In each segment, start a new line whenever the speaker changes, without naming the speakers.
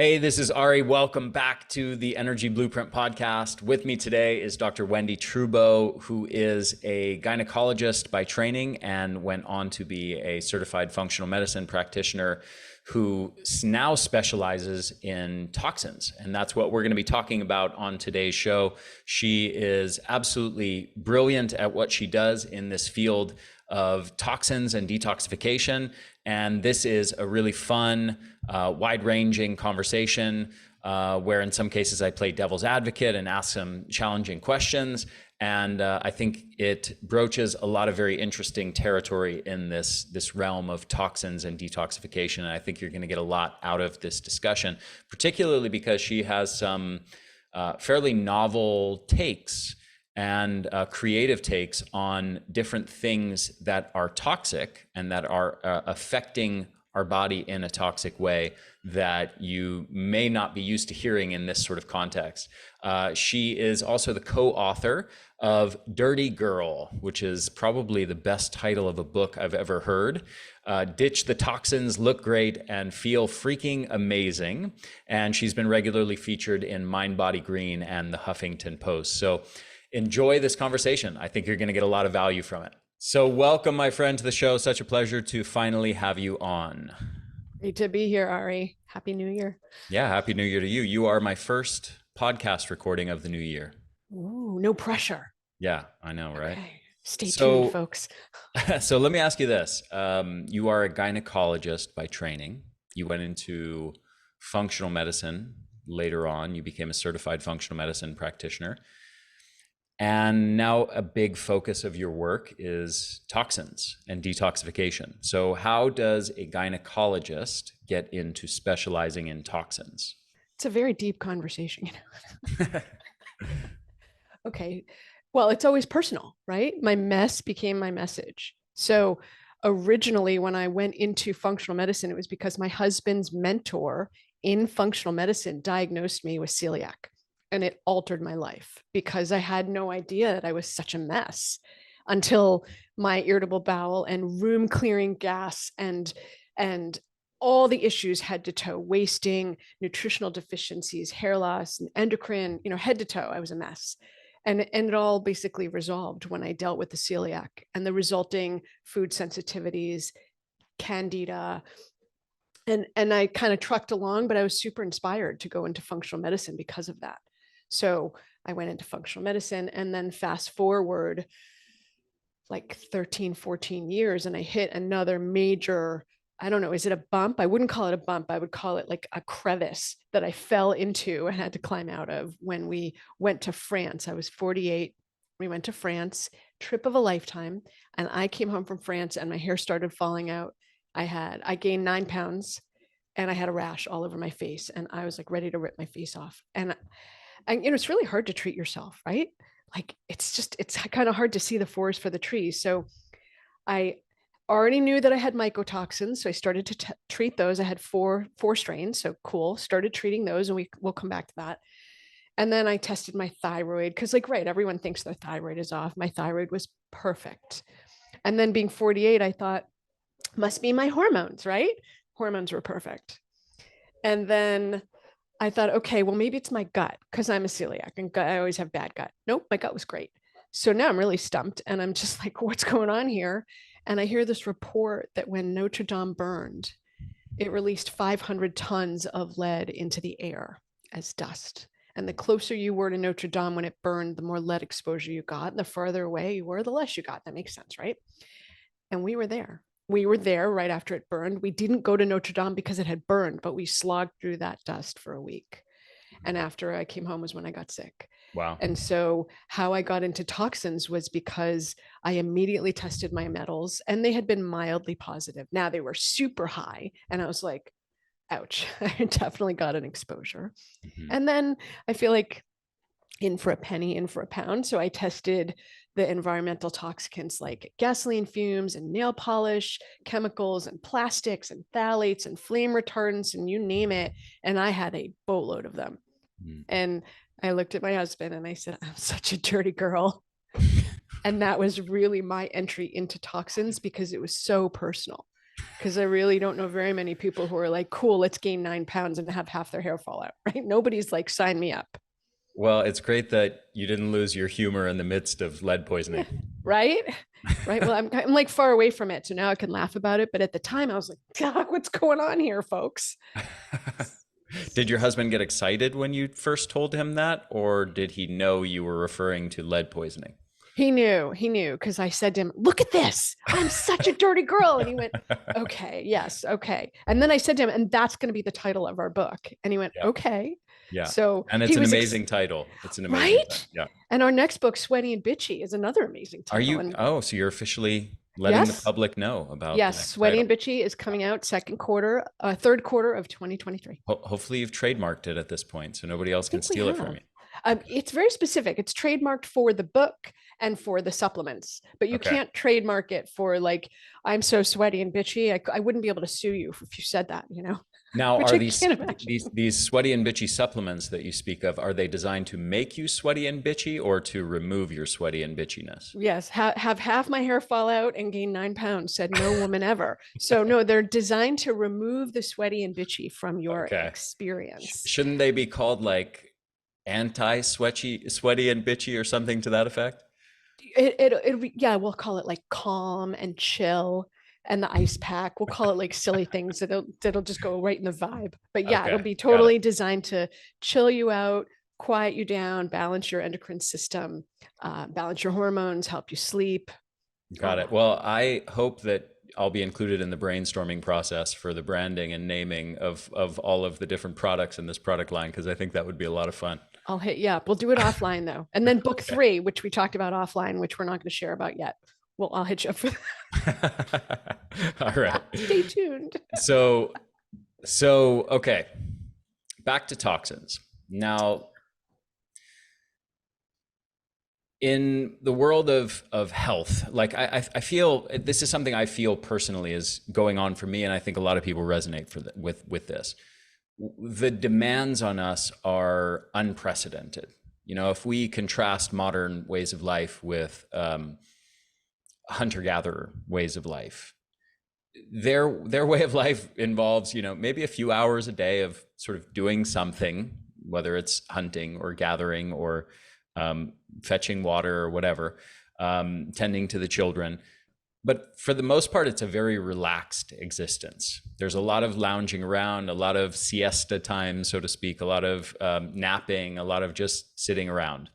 Hey, this is Ari. Welcome back to the Energy Blueprint podcast. With me today is Dr. Wendie Trubow, who is a gynecologist by training and went on to be a certified functional medicine practitioner who now specializes in toxins. And that's what we're going to be talking about on today's show. She is absolutely brilliant at what she does in this field of toxins and detoxification. And this is a really fun, wide-ranging conversation where in some cases I play devil's advocate and ask some challenging questions. And I think it broaches a lot of very interesting territory in this realm of toxins and detoxification. And I think you're going to get a lot out of this discussion, particularly because she has some fairly novel takes and creative takes on different things that are toxic and that are affecting our body in a toxic way that you may not be used to hearing in this sort of context. She is also the co-author of Dirty Girl, which is probably the best title of a book I've ever heard. Ditch the toxins, look great, and feel freaking amazing. And she's been regularly featured in MindBodyGreen and the Huffington Post. So enjoy this conversation. I think you're going to get a lot of value from it. So welcome, my friend, to the show. Such a pleasure to finally have you on.
Great to be here, Ari. Happy New Year.
Yeah, Happy New Year to you. You are my first podcast recording of the new year.
Ooh, no pressure.
Yeah, I know, right?
Okay. Stay tuned, folks.
So let me ask you this. You are a gynecologist by training. You went into functional medicine later on. You became a certified functional medicine practitioner. And now a big focus of your work is toxins and detoxification. So how does a gynecologist get into specializing in toxins?
It's a very deep conversation. Okay. Well, it's always personal, right? My mess became my message. So originally, when I went into functional medicine, it was because my husband's mentor in functional medicine diagnosed me with celiac. And it altered my life because I had no idea that I was such a mess until my irritable bowel and room clearing gas and all the issues head to toe, wasting, nutritional deficiencies, hair loss, and endocrine, head to toe, I was a mess. And it all basically resolved when I dealt with the celiac and the resulting food sensitivities, candida, and I kind of trucked along, but I was super inspired to go into functional medicine because of that. So I went into functional medicine, and then fast forward like 13, 14 years, and I hit another major, I don't know, is it a bump? I wouldn't call it a bump. I would call it like a crevice that I fell into and had to climb out of when we went to France. I was 48. We went to France, trip of a lifetime. And I came home from France and my hair started falling out. I gained 9 pounds and I had a rash all over my face. And I was like ready to rip my face off. And it's really hard to treat yourself, right? Like it's kind of hard to see the forest for the trees. So I already knew that I had mycotoxins. So I started to treat those. I had four strains. So cool. Started treating those, and we'll come back to that. And then I tested my thyroid because, right, everyone thinks their thyroid is off. My thyroid was perfect. And then being 48, I thought, must be my hormones, right? Hormones were perfect. And then I thought, okay, well, maybe it's my gut because I'm a celiac and I always have bad gut. Nope, my gut was great. So now I'm really stumped and I'm just like, what's going on here? And I hear this report that when Notre Dame burned, it released 500 tons of lead into the air as dust. And the closer you were to Notre Dame when it burned, the more lead exposure you got. And the farther away you were, the less you got. That makes sense, right? And we were there. We were there right after it burned. We didn't go to Notre Dame because it had burned, but we slogged through that dust for a week. And after I came home was when I got sick.
Wow.
And so how I got into toxins was because I immediately tested my metals and they had been mildly positive. Now they were super high. And I was like, ouch, I definitely got an exposure. Mm-hmm. And then I feel like in for a penny, in for a pound. So I tested the environmental toxicants like gasoline fumes and nail polish, chemicals and plastics and phthalates and flame retardants and you name it. And I had a boatload of them. Mm. And I looked at my husband and I said, I'm such a dirty girl. And that was really my entry into toxins because it was so personal. because I really don't know very many people who are like, cool, let's gain 9 pounds and have half their hair fall out, right? Nobody's like, sign me up.
Well, it's great that you didn't lose your humor in the midst of lead poisoning.
Right? Right. Well, I'm like far away from it. So now I can laugh about it. But at the time I was like, God, what's going on here, folks?
Did your husband get excited when you first told him that, or did he know you were referring to lead poisoning?
He knew because I said to him, look at this. I'm such a dirty girl. And he went, okay, yes, okay. And then I said to him, and that's going to be the title of our book. And he went,
Yeah.
okay.
Yeah.
So
And it's
he
an
was
amazing title. It's an amazing title.
right.
Yeah.
And our next book, Sweaty and Bitchy, is another amazing
Are
title.
you?
And
Oh, so you're officially letting the
yes,
public know about the
yes,
next
Sweaty
title.
and Bitchy is coming out third quarter of 2023.
Hopefully you've trademarked it at this point, so nobody else
I
can
think we
steal it from
have.
you.
It's very specific. It's trademarked for the book and for the supplements, but you
Okay.
can't trademark it for like, I'm so sweaty and bitchy. I wouldn't be able to sue you if you said that,
Now,
which
are
I
these
can't imagine.
these sweaty and bitchy supplements that you speak of, are they designed to make you sweaty and bitchy or to remove your sweaty and bitchiness?
Yes, have half my hair fall out and gain 9 pounds, said no woman ever. So no, they're designed to remove the sweaty and bitchy from your
Okay.
experience.
Shouldn't they be called like sweaty and bitchy or something to that effect?
Yeah, we'll call it like calm and chill and the ice pack. We'll call it like silly things that'll just go right in the vibe. But yeah, it'll
Okay,
be
got it.
totally designed to chill you out, quiet you down, balance your endocrine system, balance your hormones, help you sleep.
Got
Oh,
it. Well, I hope that I'll be included in the brainstorming process for the branding and naming of all of the different products in this product line, because I think that would be a lot of fun.
I'll hit you up. We'll do it offline though. And then book 3, which we talked about offline, which we're not going to share about yet. Well, I'll hit you up for
All right.
Stay tuned.
So, so okay, back to toxins. Now, in the world of health, like I feel this is something I feel personally is going on for me, and I think a lot of people resonate with this. The demands on us are unprecedented. You know, if we contrast modern ways of life with hunter-gatherer ways of life, their way of life involves, you know, maybe a few hours a day of sort of doing something, whether it's hunting or gathering or fetching water or whatever, tending to the children. But for the most part, it's a very relaxed existence. There's a lot of lounging around, a lot of siesta time, so to speak, a lot of napping, a lot of just sitting around.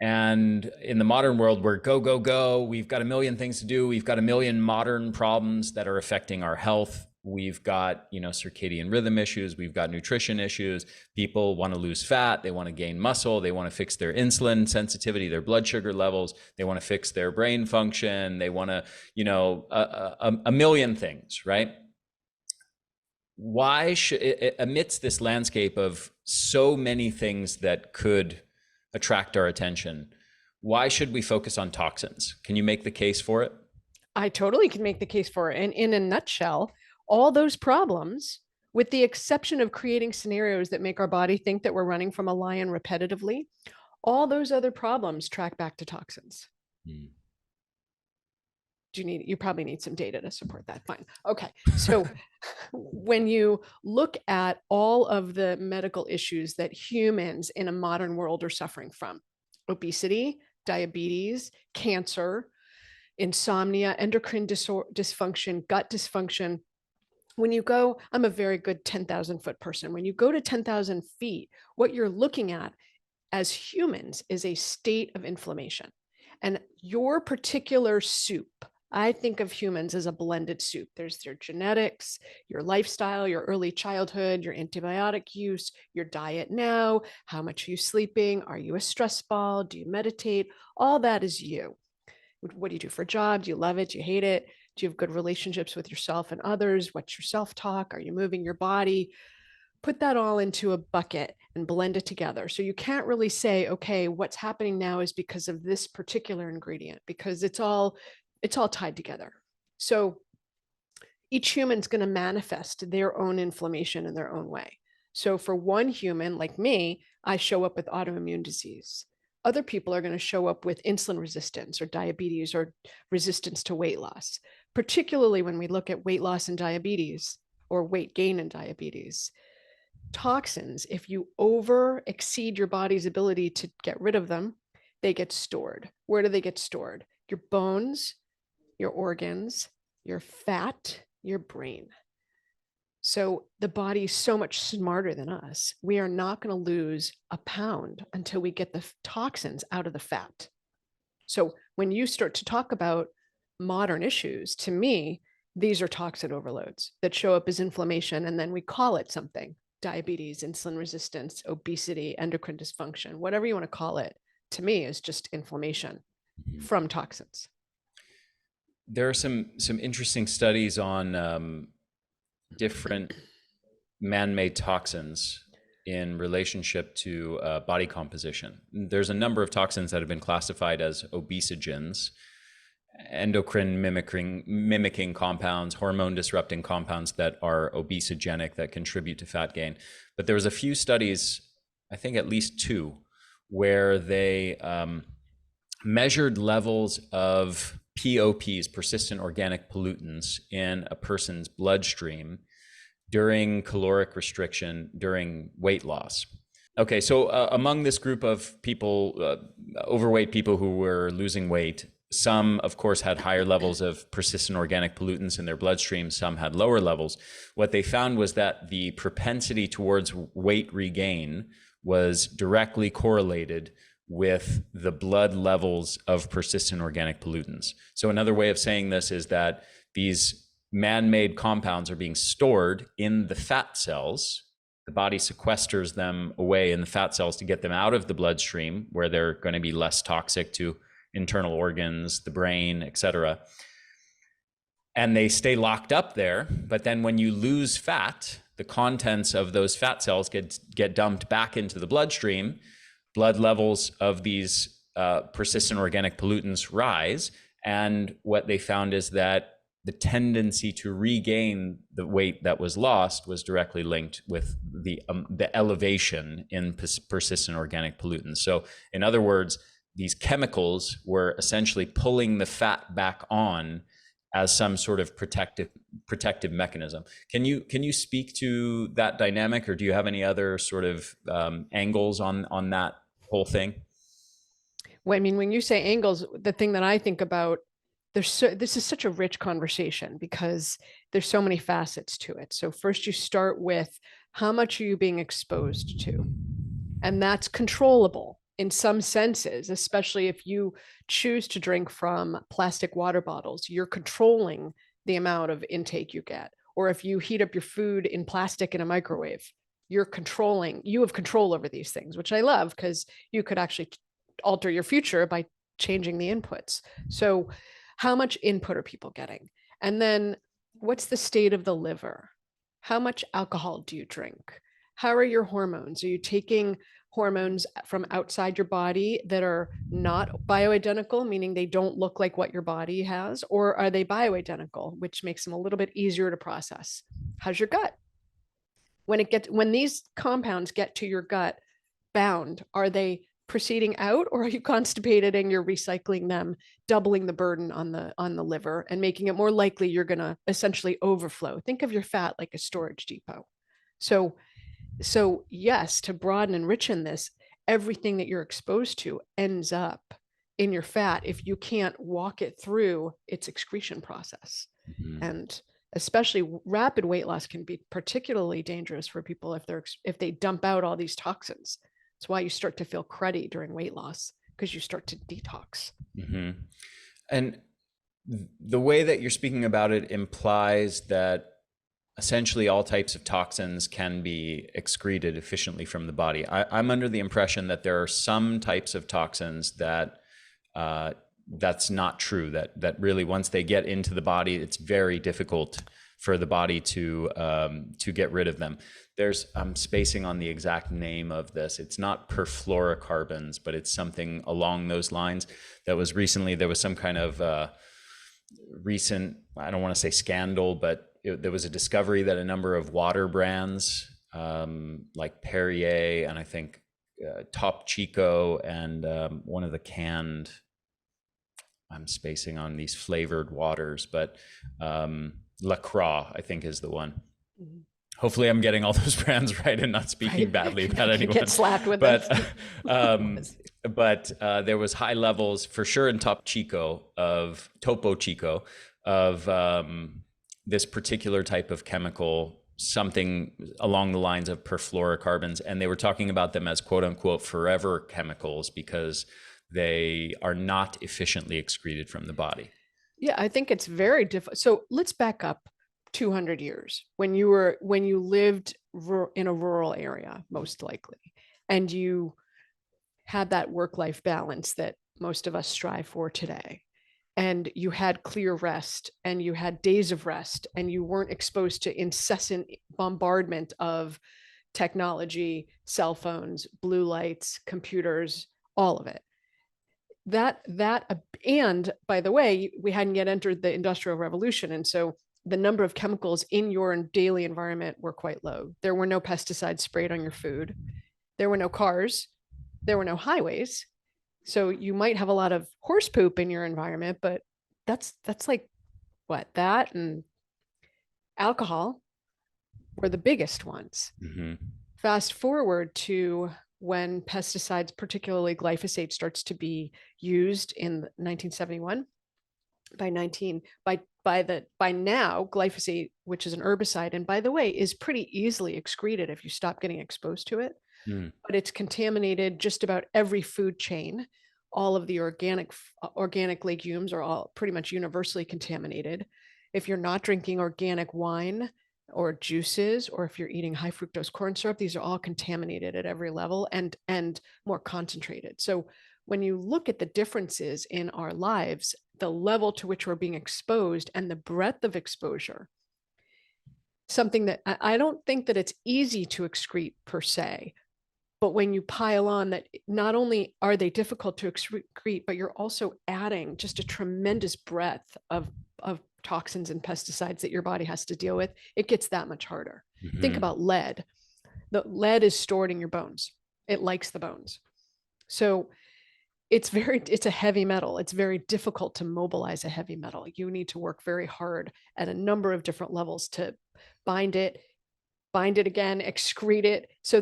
And in the modern world, we're go, go, go. We've got a million things to do. We've got a million modern problems that are affecting our health. We've got, you know, circadian rhythm issues. We've got nutrition issues. People want to lose fat. They want to gain muscle. They want to fix their insulin sensitivity, their blood sugar levels. They want to fix their brain function. They want to, you know, a million things, right? Why should, amidst this landscape of so many things that could attract our attention, why should we focus on toxins? Can you make the case for it?
I totally can make the case for it. And in a nutshell, all those problems, with the exception of creating scenarios that make our body think that we're running from a lion repetitively, all those other problems track back to toxins.
Hmm.
You probably need some data to support that. Fine. Okay. So when you look at all of the medical issues that humans in a modern world are suffering from, obesity, diabetes, cancer, insomnia, endocrine dysfunction, gut dysfunction. When you go, I'm a very good 10,000 foot person. When you go to 10,000 feet, what you're looking at as humans is a state of inflammation. And your particular soup, I think of humans as a blended soup. There's your genetics, your lifestyle, your early childhood, your antibiotic use, your diet now, how much are you sleeping? Are you a stress ball? Do you meditate? All that is you. What do you do for a job? Do you love it? Do you hate it? Do you have good relationships with yourself and others? What's your self-talk? Are you moving your body? Put that all into a bucket and blend it together. So you can't really say, okay, what's happening now is because of this particular ingredient, because it's all tied together. So each human's going to manifest their own inflammation in their own way. So for one human like me, I show up with autoimmune disease. Other people are going to show up with insulin resistance or diabetes or resistance to weight loss, particularly when we look at weight loss and diabetes or weight gain and diabetes. Toxins, if you over exceed your body's ability to get rid of them, they get stored. Where do they get stored? Your bones, your organs, your fat, your brain. So the body is so much smarter than us. We are not going to lose a pound until we get the toxins out of the fat. So when you start to talk about modern issues, to me, these are toxin overloads that show up as inflammation, and then we call it something: diabetes, insulin resistance, obesity, endocrine dysfunction, whatever you want to call it. To me, is just inflammation from toxins.
There are some interesting studies on different man-made toxins in relationship to body composition. There's a number of toxins that have been classified as obesogens, endocrine mimicking compounds, hormone disrupting compounds that are obesogenic, that contribute to fat gain. But there was a few studies, I think at least two, where they measured levels of POPs, persistent organic pollutants, in a person's bloodstream during caloric restriction, during weight loss. Okay, so among this group of people, overweight people who were losing weight, some, of course, had higher levels of persistent organic pollutants in their bloodstream, some had lower levels. What they found was that the propensity towards weight regain was directly correlated with the blood levels of persistent organic pollutants. So another way of saying this is that these man-made compounds are being stored in the fat cells. The body sequesters them away in the fat cells to get them out of the bloodstream, where they're going to be less toxic to internal organs, the brain, etc. And they stay locked up there. But then when you lose fat, the contents of those fat cells get dumped back into the bloodstream. Blood levels of these persistent organic pollutants rise. And what they found is that the tendency to regain the weight that was lost was directly linked with the elevation in persistent organic pollutants. So in other words, these chemicals were essentially pulling the fat back on as some sort of protective mechanism. Can you speak to that dynamic, or do you have any other sort of angles on that whole thing?
Well, I mean, when you say angles, the thing that I think about, this is such a rich conversation because there's so many facets to it. So first you start with, how much are you being exposed to? And that's controllable in some senses, especially if you choose to drink from plastic water bottles, you're controlling the amount of intake you get. Or if you heat up your food in plastic in a microwave, you have control over these things, which I love, because you could actually alter your future by changing the inputs. So how much input are people getting? And then what's the state of the liver? How much alcohol do you drink? How are your hormones? Are you taking hormones from outside your body that are not bioidentical, meaning they don't look like what your body has, or are they bioidentical, which makes them a little bit easier to process? How's your gut? When these compounds get to your gut bound, are they proceeding out, or are you constipated and you're recycling them, doubling the burden on the liver and making it more likely you're going to essentially overflow? Think of your fat like a storage depot. So yes, to broaden and enrich this, everything that you're exposed to ends up in your fat if you can't walk it through its excretion process. Mm-hmm. And especially rapid weight loss can be particularly dangerous for people if they dump out all these toxins. It's why you start to feel cruddy during weight loss, because you start to detox.
Mm-hmm. And the way that you're speaking about it implies that essentially all types of toxins can be excreted efficiently from the body. I'm under the impression that there are some types of toxins that that's not true, that really once they get into the body, it's very difficult for the body to get rid of them. I'm spacing on the exact name of this. It's not perfluorocarbons, but it's something along those lines. There was some kind of recent, I don't want to say scandal, but there was a discovery that a number of water brands like Perrier and I think Top Chico and one of the canned, I'm spacing on these flavored waters, but La Croix, I think, is the one.
Mhm.
Hopefully I'm getting all those brands right and not speaking badly about anyone.
Get slapped with
but
them.
there was high levels for sure in Topo Chico of this particular type of chemical, something along the lines of perfluorocarbons, and they were talking about them as quote unquote forever chemicals because they are not efficiently excreted from the body.
Yeah, I think it's very difficult. So let's back up 200 years when you lived in a rural area, most likely, and you had that work-life balance that most of us strive for today. And you had clear rest and you had days of rest and you weren't exposed to incessant bombardment of technology, cell phones, blue lights, computers, all of it. And by the way, we hadn't yet entered the Industrial Revolution. And so the number of chemicals in your daily environment were quite low. There were no pesticides sprayed on your food. There were no cars. There were no highways. So you might have a lot of horse poop in your environment, but that's like what, that and alcohol were the biggest ones.
Mm-hmm.
Fast forward to when pesticides, particularly glyphosate, starts to be used in 1971. By now, glyphosate, which is an herbicide, and by the way, is pretty easily excreted if you stop getting exposed to it. Mm. But it's contaminated just about every food chain. All of the organic legumes are all pretty much universally contaminated. If you're not drinking organic wine or juices, or if you're eating high fructose corn syrup, these are all contaminated at every level and more concentrated. So when you look at the differences in our lives, the level to which we're being exposed and the breadth of exposure, something that I don't think that it's easy to excrete per se, but when you pile on that, not only are they difficult to excrete, but you're also adding just a tremendous breadth of toxins and pesticides that your body has to deal with, it gets that much harder. Mm-hmm. Think about lead. The lead is stored in your bones. It likes the bones. So it's a heavy metal. It's very difficult to mobilize a heavy metal. You need to work very hard at a number of different levels to bind it again, excrete it. So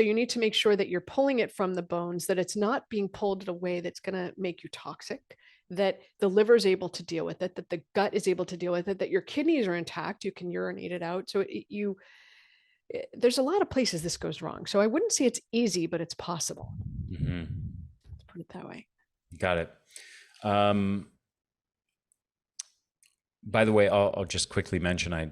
you need to make sure that you're pulling it from the bones, that it's not being pulled in a way that's going to make you toxic, that the liver is able to deal with it, that the gut is able to deal with it, that your kidneys are intact, you can urinate it out. So there's a lot of places this goes wrong. So I wouldn't say it's easy, but it's possible. Mm-hmm. Let's put it that way.
Got it. By the way, I'll just quickly mention, I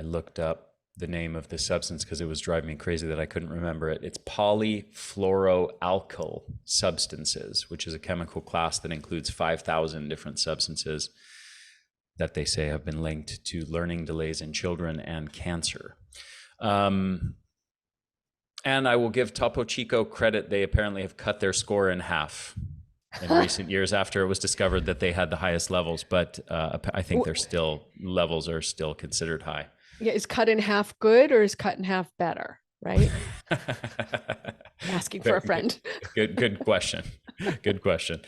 looked up the name of this substance because it was driving me crazy that I couldn't remember it. It's polyfluoroalkyl substances, which is a chemical class that includes 5,000 different substances that they say have been linked to learning delays in children and cancer. And I will give Topo Chico credit. They apparently have cut their score in half in recent years after it was discovered that they had the highest levels, but I think levels are still considered high.
Yeah, is cut in half good or is cut in half better, right? Asking for a friend.
Good question. Good question.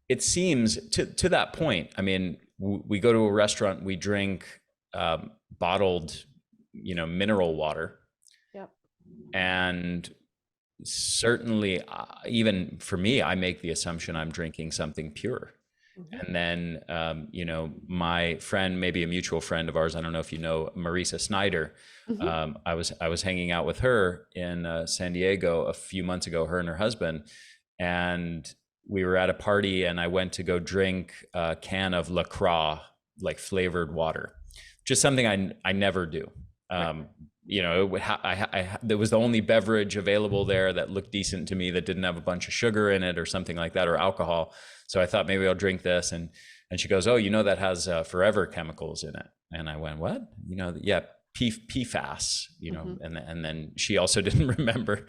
It seems to that point, I mean, we go to a restaurant, we drink bottled, mineral water.
Yep.
And certainly, even for me, I make the assumption I'm drinking something pure. Mm-hmm. And then, my friend, maybe a mutual friend of ours, I don't know if you know, Marisa Snyder. Mm-hmm. I was hanging out with her in San Diego a few months ago, her and her husband, and we were at a party and I went to go drink a can of La Croix, like flavored water, just something I never do. Right. There was the only beverage available there that looked decent to me that didn't have a bunch of sugar in it or something like that, or alcohol. So I thought maybe I'll drink this. And she goes, "Oh, that has forever chemicals in it." And I went, "What?" Yeah, PFAS, mm-hmm. and then she also didn't remember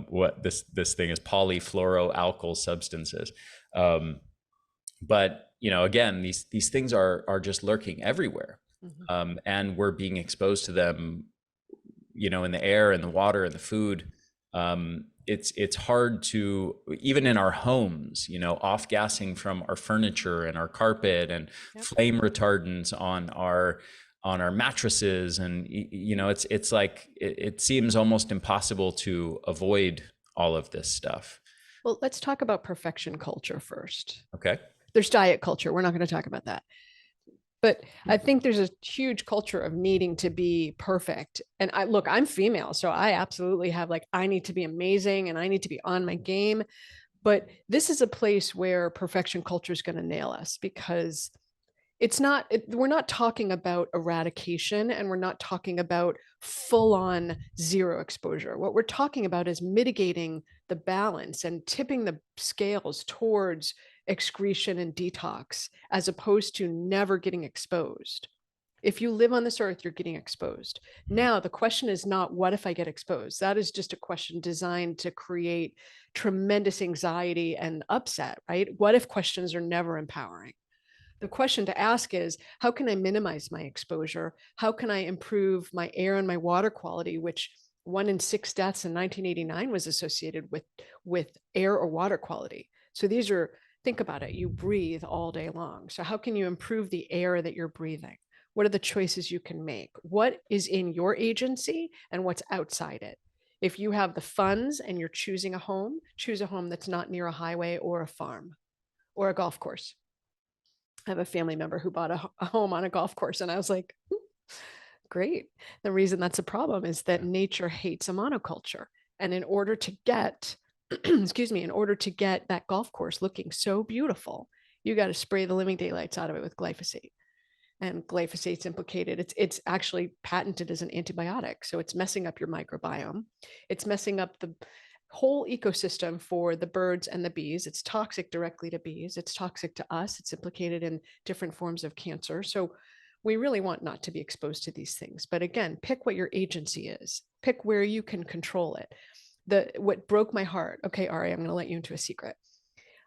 what this thing is, polyfluoroalkyl substances. But, again, these things are just lurking everywhere. Mm-hmm. And we're being exposed to them, in the air and the water and the food. It's hard to, even in our homes, off gassing from our furniture and our carpet, and flame retardants on our mattresses, and it's like it seems almost impossible to avoid all of this stuff.
Well, let's talk about perfection culture first.
Okay.
There's diet culture. We're not going to talk about that. But I think there's a huge culture of needing to be perfect. And I'm female, so I absolutely have I need to be amazing and I need to be on my game. But this is a place where perfection culture is going to nail us, because we're not talking about eradication, and we're not talking about full on zero exposure. What we're talking about is mitigating the balance and tipping the scales towards excretion and detox, as opposed to never getting exposed. If you live on this earth, you're getting exposed. Now, the question is not, what if I get exposed? That is just a question designed to create tremendous anxiety and upset, right? What if questions are never empowering. The question to ask is, how can I minimize my exposure? How can I improve my air and my water quality, which 1 in 6 deaths in 1989 was associated with air or water quality. So think about it, you breathe all day long. So how can you improve the air that you're breathing? What are the choices you can make? What is in your agency and what's outside it? If you have the funds and you're choosing a home, choose a home that's not near a highway or a farm or a golf course. I have a family member who bought a home on a golf course, and I was like, great. The reason that's a problem is that nature hates a monoculture. And in order to get, in order to get that golf course looking so beautiful, you got to spray the living daylights out of it with glyphosate. And glyphosate's implicated. It's actually patented as an antibiotic. So it's messing up your microbiome. It's messing up the whole ecosystem for the birds and the bees. It's toxic directly to bees. It's toxic to us. It's implicated in different forms of cancer. So we really want not to be exposed to these things. But again, pick what your agency is. Pick where you can control it. What broke my heart. Okay, Ari, I'm going to let you into a secret.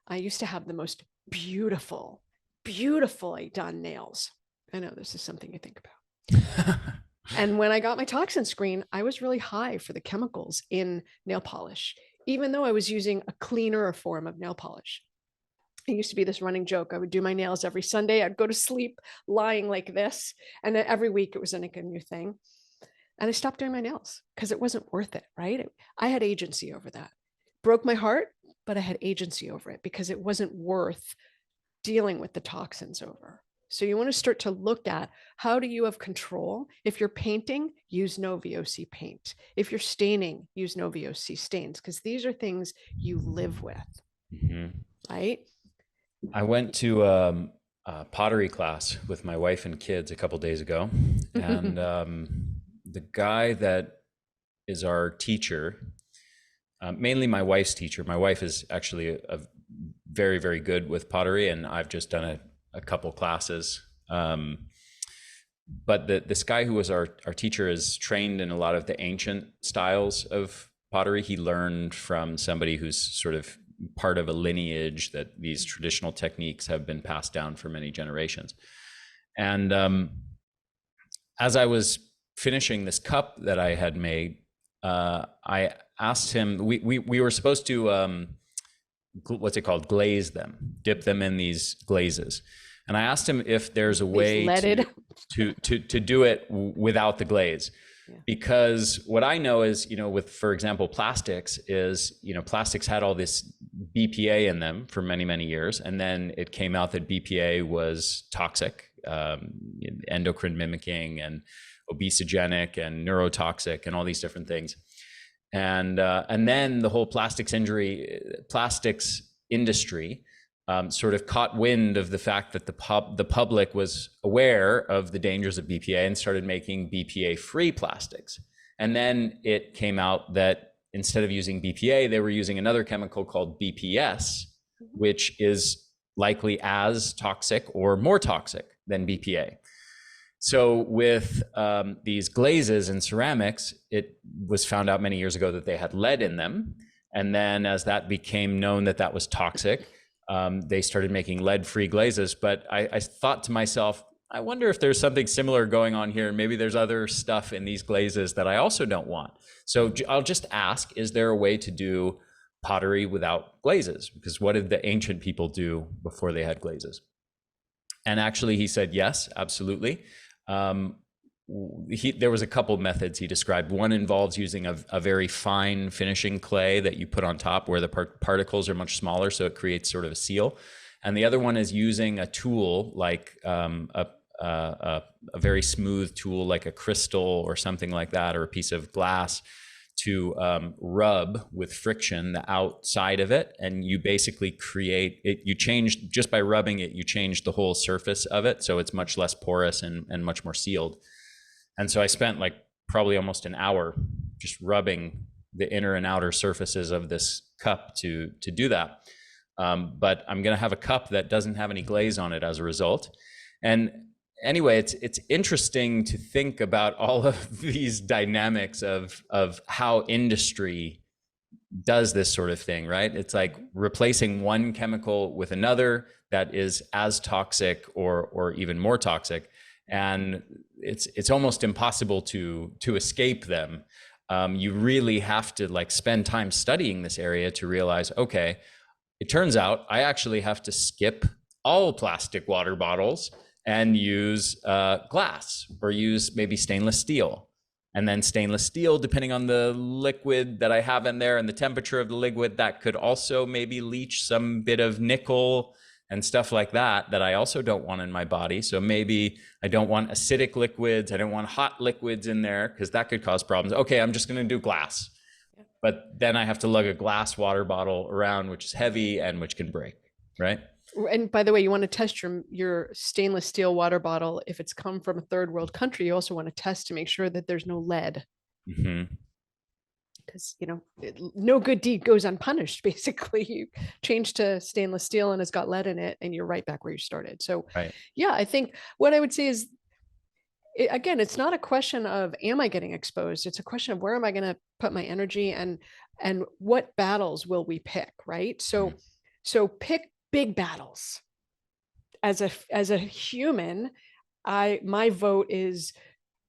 I used to have the most beautifully done nails. I know this is something you think about. And when I got my toxin screen, I was really high for the chemicals in nail polish, even though I was using a cleaner form of nail polish. It used to be this running joke. I would do my nails every Sunday. I'd go to sleep lying like this. And then every week it was like a new thing. And I stopped doing my nails because it wasn't worth it, right? I had agency over that. Broke my heart, but I had agency over it because it wasn't worth dealing with the toxins over. So you want to start to look at, how do you have control? If you're painting, use no VOC paint. If you're staining, use no VOC stains, because these are things you live with, right?
I went to a pottery class with my wife and kids a couple days ago. And the guy that is our teacher, mainly my wife's teacher. My wife is actually a very, very good with pottery, and I've just done a couple classes. But this guy who was our teacher is trained in a lot of the ancient styles of pottery. He learned from somebody who's sort of part of a lineage that these traditional techniques have been passed down for many generations. And as I was finishing this cup that I had made, I asked him, we were supposed to, what's it called? Glaze them, dip them in these glazes. And I asked him if there's a way to do it without the glaze. Yeah. Because what I know is, with, for example, plastics is, plastics had all this BPA in them for many, many years. And then it came out that BPA was toxic, endocrine mimicking and obesogenic and neurotoxic and all these different things. And then the whole plastics industry sort of caught wind of the fact that the public was aware of the dangers of BPA and started making BPA-free plastics. And then it came out that instead of using BPA, they were using another chemical called BPS, which is likely as toxic or more toxic than BPA. So with these glazes and ceramics, it was found out many years ago that they had lead in them. And then as that became known that that was toxic, they started making lead-free glazes. But I thought to myself, I wonder if there's something similar going on here. Maybe there's other stuff in these glazes that I also don't want. So I'll just ask, is there a way to do pottery without glazes? Because what did the ancient people do before they had glazes? And actually he said, yes, absolutely. There was a couple methods he described. One involves using a very fine finishing clay that you put on top where the particles are much smaller, so it creates sort of a seal. And the other one is using a tool like a very smooth tool like a crystal or something like that, or a piece of glass, to rub with friction the outside of it. And you basically create it, you change, just by rubbing it, you change the whole surface of it. So it's much less porous and much more sealed. And so I spent like probably almost an hour just rubbing the inner and outer surfaces of this cup to do that. But I'm going to have a cup that doesn't have any glaze on it as a result. And anyway, it's interesting to think about all of these dynamics of how industry does this sort of thing, right? It's like replacing one chemical with another that is as toxic or even more toxic. And it's almost impossible to escape them. You really have to like spend time studying this area to realize, okay, it turns out I actually have to skip all plastic water bottles and use glass, or use maybe stainless steel. And then stainless steel, depending on the liquid that I have in there and the temperature of the liquid, that could also maybe leach some bit of nickel and stuff like that I also don't want in my body. So maybe I don't want acidic liquids. I don't want hot liquids in there because that could cause problems. Okay, I'm just going to do glass. But then I have to lug a glass water bottle around, which is heavy and which can break, right?
And by the way, you want to test your stainless steel water bottle. If it's come from a third world country, you also want to test to make sure that there's no lead. Mm-hmm. Because, no good deed goes unpunished. Basically, you change to stainless steel and it's got lead in it and you're right back where you started. So right. Yeah, I think what I would say is, again, it's not a question of, am I getting exposed? It's a question of where am I going to put my energy and what battles will we pick, right? So pick big battles. As a human, my vote is,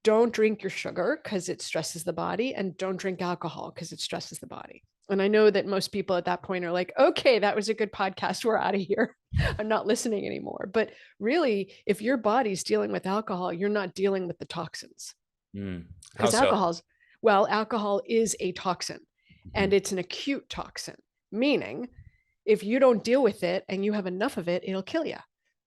don't drink your sugar because it stresses the body, and don't drink alcohol because it stresses the body. And I know that most people at that point are like, okay, that was a good podcast. We're out of here. I'm not listening anymore. But really, if your body's dealing with alcohol, you're not dealing with the toxins. Because alcohol is a toxin, and it's an acute toxin, meaning if you don't deal with it and you have enough of it, it'll kill you.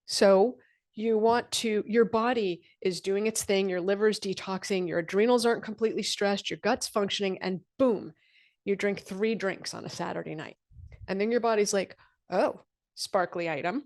So your body is doing its thing, your liver's detoxing, your adrenals aren't completely stressed, your gut's functioning, and boom, you drink 3 drinks on a Saturday night. And then your body's like, oh, sparkly item,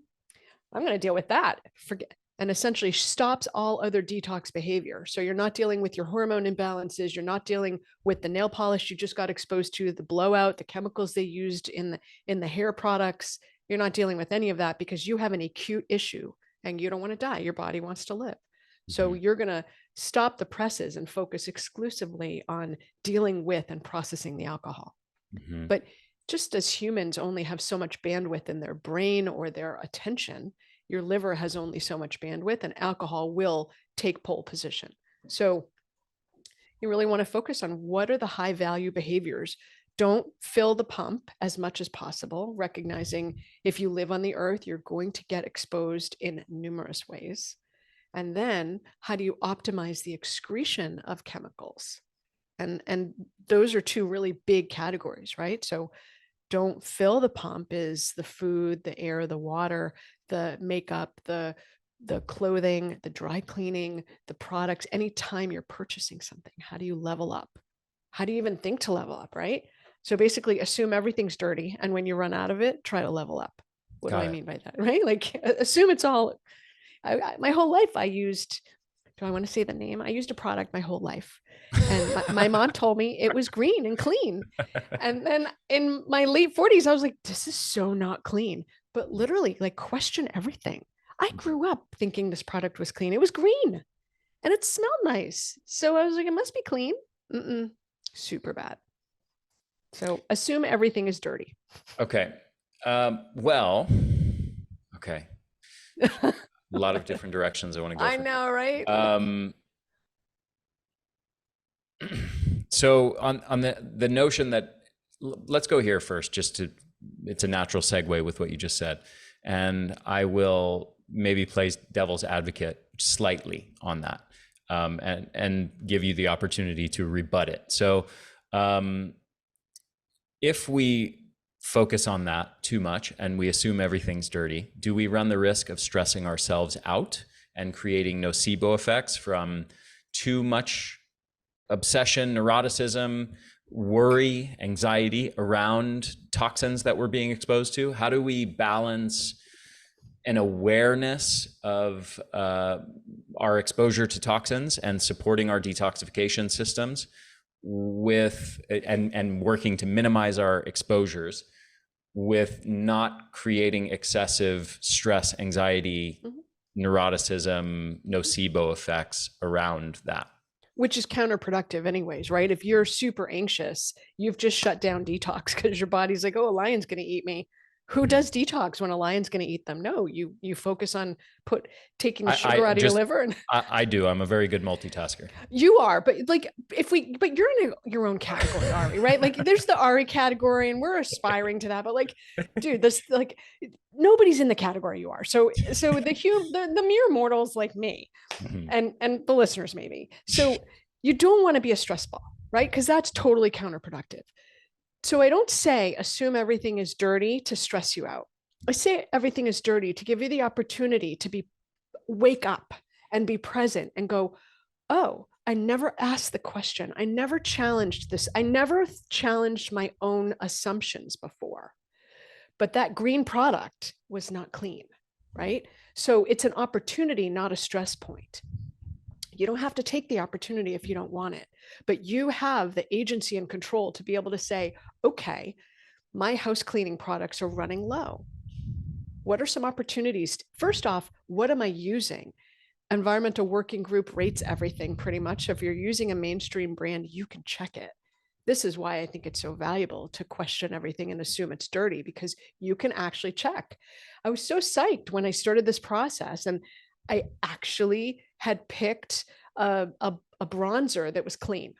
I'm going to deal with that. Forget. And essentially stops all other detox behavior. So you're not dealing with your hormone imbalances. You're not dealing with the nail polish you just got exposed to, the blowout, the chemicals they used in the hair products. You're not dealing with any of that because you have an acute issue and you don't want to die. Your body wants to live. Mm-hmm. So you're going to stop the presses and focus exclusively on dealing with and processing the alcohol. Mm-hmm. But just as humans only have so much bandwidth in their brain or their attention, your liver has only so much bandwidth, and alcohol will take pole position. So you really want to focus on what are the high value behaviors. Don't fill the pump as much as possible, recognizing if you live on the earth, you're going to get exposed in numerous ways. And then how do you optimize the excretion of chemicals? And those are 2 really big categories, right? So don't fill the pump is the food, the air, the water, the makeup, the clothing, the dry cleaning, the products. Anytime you're purchasing something, how do you level up? How do you even think to level up, right? So basically assume everything's dirty. And when you run out of it, try to level up. What do I mean by that, right? Like assume it's all, my whole life I used, do I want to say the name? I used a product my whole life. And my mom told me it was green and clean. And then in my late 40s, I was like, this is so not clean. But literally, like, question everything. I grew up thinking this product was clean. It was green and it smelled nice. So I was like, it must be clean. Super bad. So assume everything is dirty.
Okay. Okay. lot of different directions I want to go
I
from
know, right?
here. So on the notion that, let's go here first, it's a natural segue with what you just said. And I will maybe play devil's advocate slightly on that, and give you the opportunity to rebut it. So if we focus on that too much and we assume everything's dirty, do we run the risk of stressing ourselves out and creating nocebo effects from too much obsession, neuroticism, worry, anxiety around toxins that we're being exposed to? How do we balance an awareness of our exposure to toxins and supporting our detoxification systems with and working to minimize our exposures with not creating excessive stress, anxiety, neuroticism, nocebo effects around that?
Which is counterproductive anyways, right? If you're super anxious, you've just shut down detox because your body's like, oh, a lion's going to eat me. Who does detox when a lion's going to eat them? No, you focus on taking the sugar out of your liver. And
I do. I'm a very good multitasker.
you are, but like but you're in your own category, Ari, right? Like there's the Ari category, and we're aspiring to that. But like, dude, this like nobody's in the category you are. So the mere mortals like me, and the listeners maybe. So you don't want to be a stress ball, right? Because that's totally counterproductive. So I don't say assume everything is dirty to stress you out. I say everything is dirty to give you the opportunity to wake up and be present and go, oh, I never asked the question. I never challenged this. I never challenged my own assumptions before. But that green product was not clean, right? So it's an opportunity, not a stress point. You don't have to take the opportunity if you don't want it, but you have the agency and control to be able to say, okay, my house cleaning products are running low. What are some opportunities? First off, what am I using? Environmental Working Group rates everything pretty much. If you're using a mainstream brand, you can check it. This is why I think it's so valuable to question everything and assume it's dirty, because you can actually check. I was so psyched when I started this process, and I actually had picked a bronzer that was clean.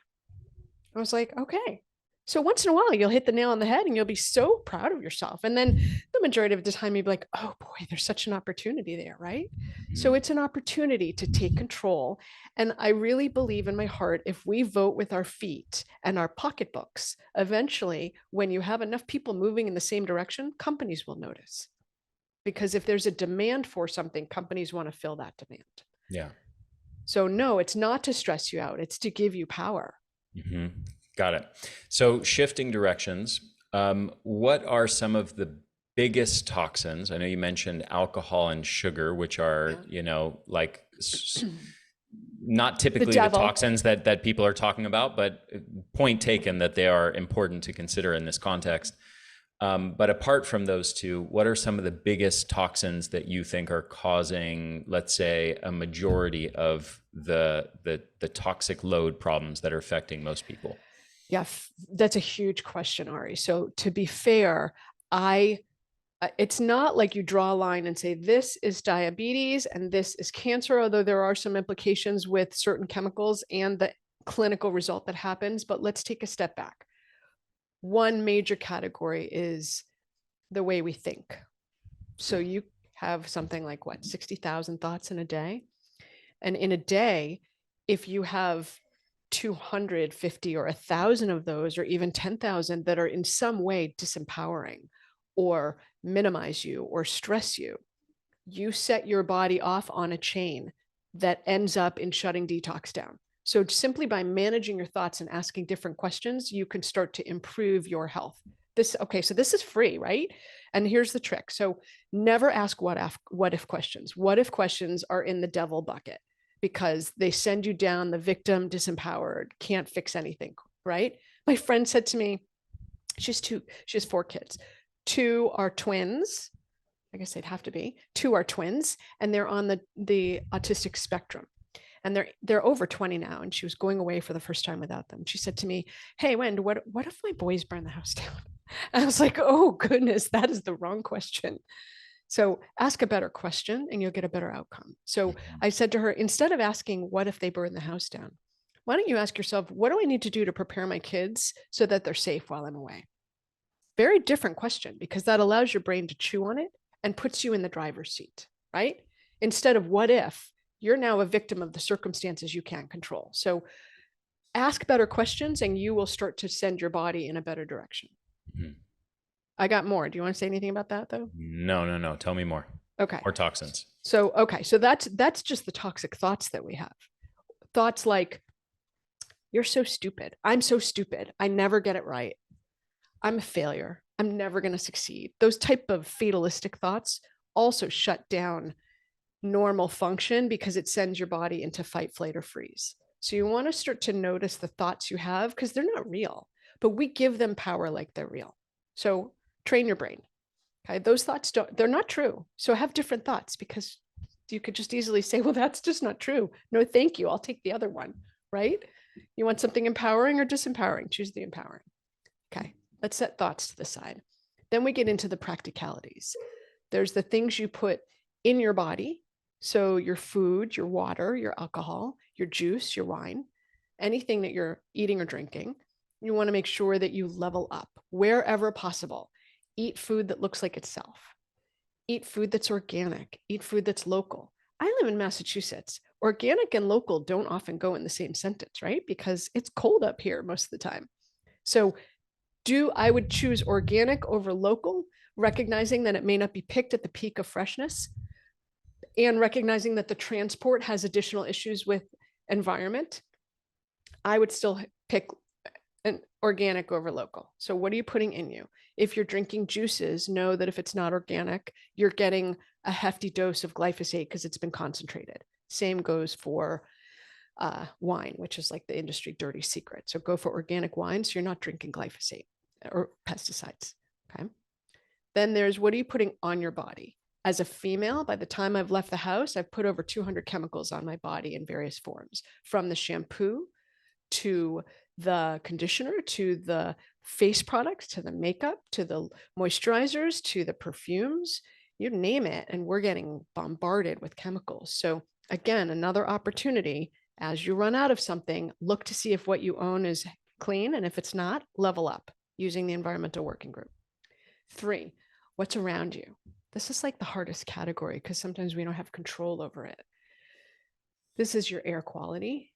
I was like, okay. So once in a while, you'll hit the nail on the head and you'll be so proud of yourself. And then the majority of the time, you'll be like, oh boy, there's such an opportunity there, right? So it's an opportunity to take control. And I really believe in my heart, if we vote with our feet and our pocketbooks, eventually, when you have enough people moving in the same direction, companies will notice. Because if there's a demand for something, companies want to fill that demand.
Yeah.
So no, it's not to stress you out. It's to give you power.
Got it. So shifting directions, what are some of the biggest toxins? I know you mentioned alcohol and sugar, which are, like not typically the toxins that people are talking about, but point taken that they are important to consider in this context. But apart from those two, what are some of the biggest toxins that you think are causing, let's say, a majority of the toxic load problems that are affecting most people?
Yeah, that's a huge question, Ari. So to be fair, it's not like you draw a line and say, this is diabetes and this is cancer, although there are some implications with certain chemicals and the clinical result that happens. But let's take a step back. One major category is the way we think. So you have something like 60,000 thoughts in a day. And in a day, if you have 250 or 1,000 of those, or even 10,000 that are in some way disempowering or minimize you or stress you, you set your body off on a chain that ends up in shutting detox down. So simply by managing your thoughts and asking different questions, you can start to improve your health. So this is free, right? And here's the trick. So never ask what if questions. What if questions are in the devil bucket, because they send you down the victim, disempowered, can't fix anything, right? My friend said to me, she has 4 kids. 2 are twins. I guess they'd have to be. 2 are twins, and they're on the autistic spectrum. And they're over 20 now, and she was going away for the first time without them. She said to me, hey, Wend, what if my boys burn the house down? And I was like, oh, goodness, that is the wrong question. So ask a better question and you'll get a better outcome. So
Mhm.
I said to her, instead of asking, what if they burn the house down? Why don't you ask yourself, what do I need to do to prepare my kids so that they're safe while I'm away? Very different question, because that allows your brain to chew on it and puts you in the driver's seat, right? Instead of what if, you're now a victim of the circumstances you can't control. So ask better questions and you will start to send your body in a better direction.
Mhm.
I got more. Do you want to say anything about that though?
No. Tell me more.
Okay.
More toxins.
So that's just the toxic thoughts that we have. Thoughts like, you're so stupid. I'm so stupid. I never get it right. I'm a failure. I'm never going to succeed. Those type of fatalistic thoughts also shut down normal function because it sends your body into fight, flight, or freeze. So you want to start to notice the thoughts you have, because they're not real, but we give them power like they're real. So train your brain. Okay. Those thoughts they're not true. So have different thoughts, because you could just easily say, well, that's just not true. No, thank you. I'll take the other one, right? You want something empowering or disempowering? Choose the empowering. Okay. Let's set thoughts to the side. Then we get into the practicalities. There's the things you put in your body. So your food, your water, your alcohol, your juice, your wine, anything that you're eating or drinking. You want to make sure that you level up wherever possible. Eat food that looks like itself. Eat food that's organic. Eat food that's local. I live in Massachusetts. Organic and local don't often go in the same sentence, right? Because it's cold up here most of the time. So I would choose organic over local, recognizing that it may not be picked at the peak of freshness, and recognizing that the transport has additional issues with environment. I would still pick an organic over local. So what are you putting in you? If you're drinking juices, know that if it's not organic, you're getting a hefty dose of glyphosate because it's been concentrated. Same goes for wine, which is like the industry dirty secret. So go for organic wine so you're not drinking glyphosate or pesticides. Okay. Then there's, what are you putting on your body? As a female, by the time I've left the house, I've put over 200 chemicals on my body in various forms, from the shampoo to the conditioner to the face products to the makeup to the moisturizers to the perfumes, you name it. And we're getting bombarded with chemicals. So again, another opportunity, as you run out of something, look to see if what you own is clean. And if it's not, level up using the environmental working group. 3, what's around you? This is like the hardest category because sometimes we don't have control over it. This is your air quality.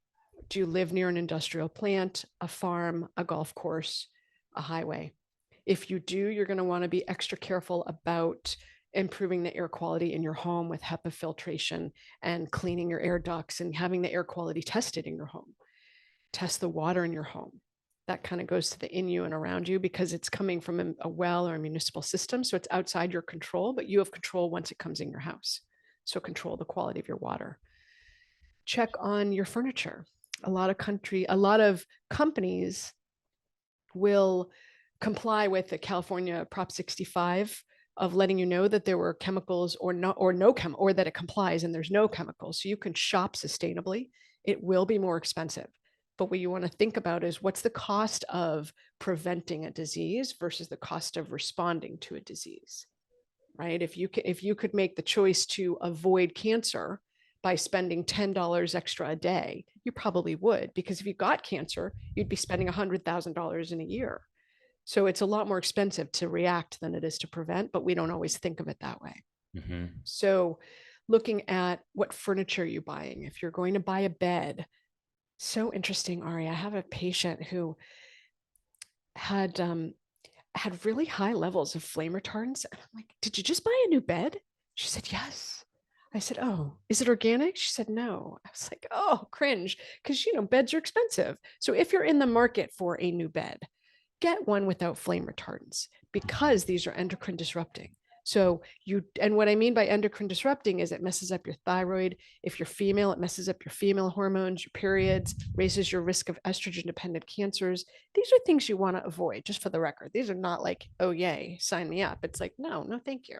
Do you live near an industrial plant, a farm, a golf course, a highway? If you do, you're going to want to be extra careful about improving the air quality in your home with HEPA filtration and cleaning your air ducts and having the air quality tested in your home. Test the water in your home. That kind of goes to the in you and around you because it's coming from a well or a municipal system. So it's outside your control, but you have control once it comes in your house. So control the quality of your water. Check on your furniture. A lot of companies will comply with the California Prop 65 of letting you know that there were chemicals or that it complies and there's no chemicals. So you can shop sustainably. It will be more expensive. But what you want to think about is, what's the cost of preventing a disease versus the cost of responding to a disease, right? If you could make the choice to avoid cancer by spending $10 extra a day, you probably would, because if you got cancer, you'd be spending $100,000 in a year. So it's a lot more expensive to react than it is to prevent, but we don't always think of it that way.
Mm-hmm.
So looking at what furniture you're buying, if you're going to buy a bed. So interesting, Ari. I have a patient who had really high levels of flame retardants. And I'm like, did you just buy a new bed? She said, yes. I said, oh, is it organic? She said, no. I was like, oh, cringe. Because, beds are expensive. So if you're in the market for a new bed, get one without flame retardants, because these are endocrine disrupting. So and what I mean by endocrine disrupting is it messes up your thyroid. If you're female, it messes up your female hormones, your periods, raises your risk of estrogen dependent cancers. These are things you want to avoid, just for the record. These are not like, oh, yay, sign me up. It's like, no, thank you.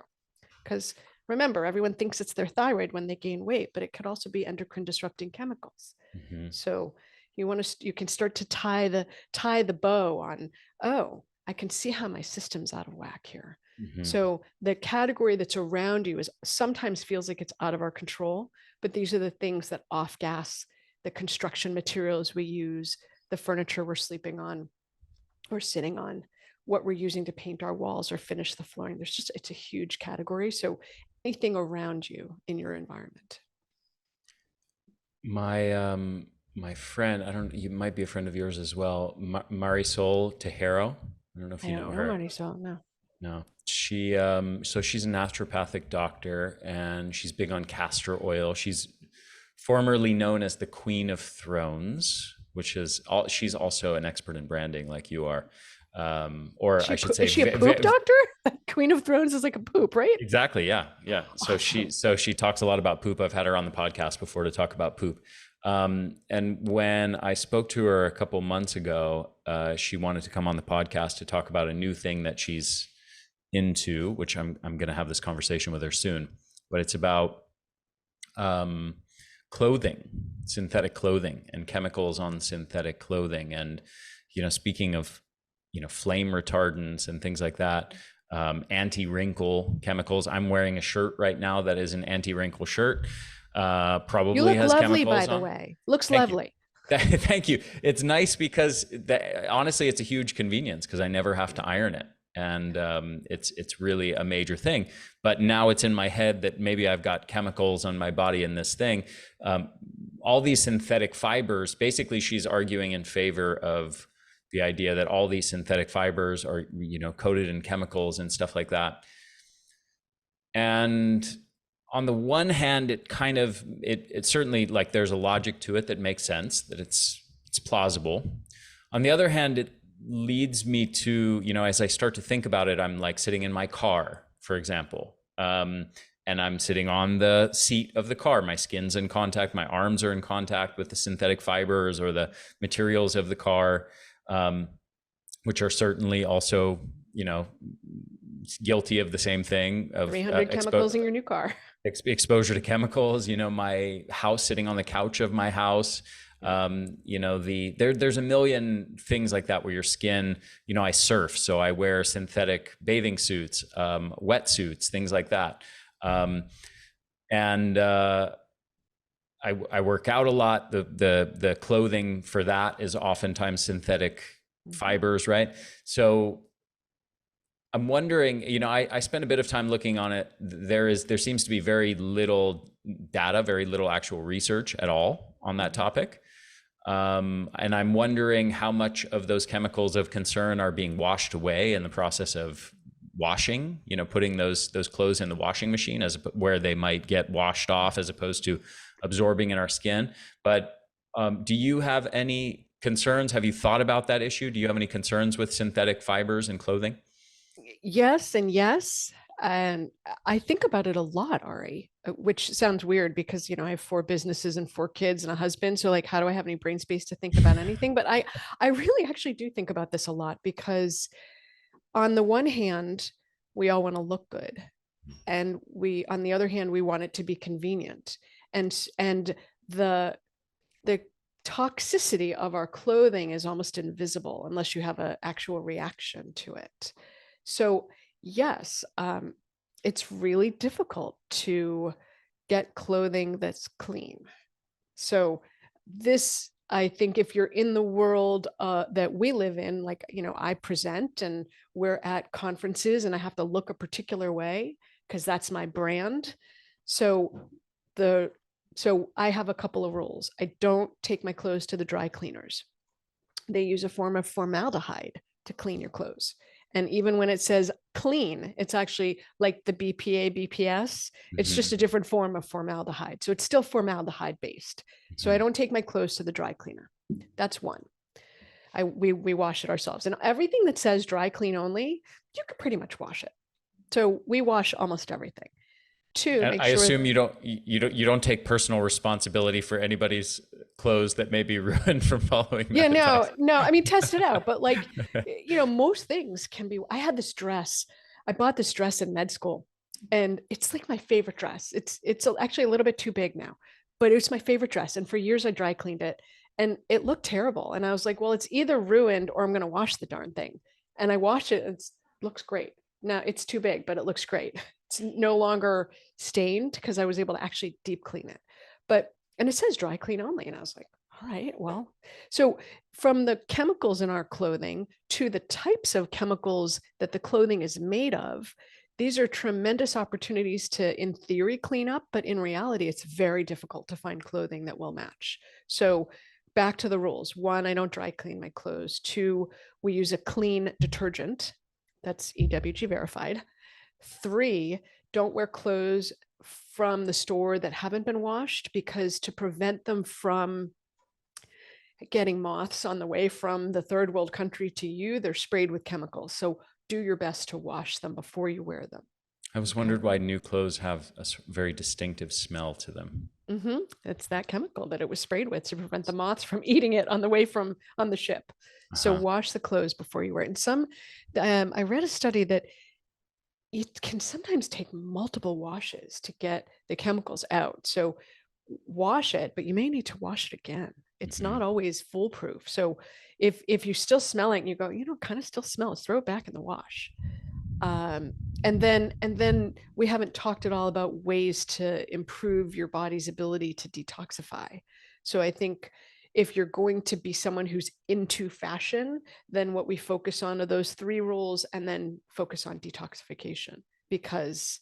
Because remember, everyone thinks it's their thyroid when they gain weight, but it could also be endocrine disrupting chemicals. Mm-hmm. So you can start to tie the bow on, oh, I can see how my system's out of whack here.
Mhm.
So the category that's around you is sometimes feels like it's out of our control, but these are the things that off gas, the construction materials we use, the furniture we're sleeping on or sitting on, what we're using to paint our walls or finish the flooring. It's a huge category. So anything around you in your environment.
My friend, I don't, you might be a friend of yours as well, Marisol Tejero. I don't know if
I
you
don't
know
know,
her.
Marisol. No.
No. So she's a naturopathic doctor and she's big on castor oil. She's formerly known as the Queen of Thrones, which is all, she's also an expert in branding like you are. Or I should say,
Is she a poop doctor? Queen of Thrones is like a poop, right?
exactly. Yeah. Yeah.
Awesome.
So she talks a lot about poop. I've had her on the podcast before to talk about poop. And when I spoke to her a couple months ago, she wanted to come on the podcast to talk about a new thing that she's into, which I'm going to have this conversation with her soon. But it's about um, clothing, synthetic clothing, and chemicals on synthetic clothing. And speaking of flame retardants and things like that, anti-wrinkle chemicals. I'm wearing a shirt right now that is an anti-wrinkle shirt.
You
Probably
look
has
lovely, by
chemicals
the
on.
way. Looks
Thank you.
lovely.
Thank you. It's nice because honestly, it's a huge convenience because I never have to iron it, and it's really a major thing. But now it's in my head that maybe I've got chemicals on my body in this thing. All these synthetic fibers. Basically, she's arguing in favor of the idea that all these synthetic fibers are coated in chemicals and stuff like that. And on the one hand, it kind of it certainly, like, there's a logic to it that makes sense, that it's plausible. On the other hand, it leads me to, as I start to think about it, I'm like sitting in my car, for example, and I'm sitting on the seat of the car. My skin's in contact, my arms are in contact with the synthetic fibers or the materials of the car, which are certainly also, guilty of the same thing, of
300 chemicals in your new car.
exposure to chemicals. My house, sitting on the couch of my house, there's a million things like that where your skin, I surf, so I wear synthetic bathing suits, wetsuits, things like that. And I work out a lot. The clothing for that is oftentimes synthetic fibers, right? So I'm wondering, I spent a bit of time looking on it. There seems to be very little data, very little actual research at all on that topic. And I'm wondering how much of those chemicals of concern are being washed away in the process of washing, putting those clothes in the washing machine, where they might get washed off as opposed to absorbing in our skin. But do you have any concerns? Have you thought about that issue? Do you have any concerns with synthetic fibers and clothing?
Yes and yes. And I think about it a lot, Ari, which sounds weird because, I have 4 businesses and 4 kids and a husband. So like, how do I have any brain space to think about anything? But I really actually do think about this a lot because on the one hand, we all want to look good. And on the other hand, we want it to be convenient. And the toxicity of our clothing is almost invisible unless you have an actual reaction to it. So yes, it's really difficult to get clothing that's clean. So this, I think, if you're in the world that we live in, like, I present and we're at conferences and I have to look a particular way because that's my brand. So I have a couple of rules. I don't take my clothes to the dry cleaners. They use a form of formaldehyde to clean your clothes. And even when it says clean, it's actually like the BPA, BPS. It's just a different form of formaldehyde. So it's still formaldehyde based. So I don't take my clothes to the dry cleaner. That's one. We wash it ourselves. And everything that says dry clean only, you could pretty much wash it. So we wash almost everything. Two,
And I assume you don't take personal responsibility for anybody's clothes that may be ruined from following that.
Yeah, no. I mean, test it out. But like, most things can be. I had this dress. I bought this dress in med school, and it's like my favorite dress. It's actually a little bit too big now, but it's my favorite dress. And for years, I dry cleaned it, and it looked terrible. And I was like, well, it's either ruined or I'm going to wash the darn thing. And I washed it, and it looks great. now it's too big, but it looks great. It's no longer stained because I was able to actually deep clean it. And it says dry clean only. And I was like, all right, well, so from the chemicals in our clothing to the types of chemicals that the clothing is made of, these are tremendous opportunities to, in theory, clean up, but in reality, it's very difficult to find clothing that will match. So back to the rules. 1, I don't dry clean my clothes. 2, we use a clean detergent that's EWG verified. 3, don't wear clothes from the store that haven't been washed, because to prevent them from getting moths on the way from the third world country to you, they're sprayed with chemicals. So do your best to wash them before you wear them.
I was wondered why new clothes have a very distinctive smell to them.
It's that chemical that it was sprayed with to prevent the moths from eating it on the way from on the ship. So wash the clothes before you wear it. And I read a study that it can sometimes take multiple washes to get the chemicals out. So wash it, but you may need to wash it again. It's not always foolproof. So if you still smell it and you go, kind of still smells, throw it back in the wash. And then we haven't talked at all about ways to improve your body's ability to detoxify. So I think if you're going to be someone who's into fashion, then what we focus on are those 3 rules, and then focus on detoxification, because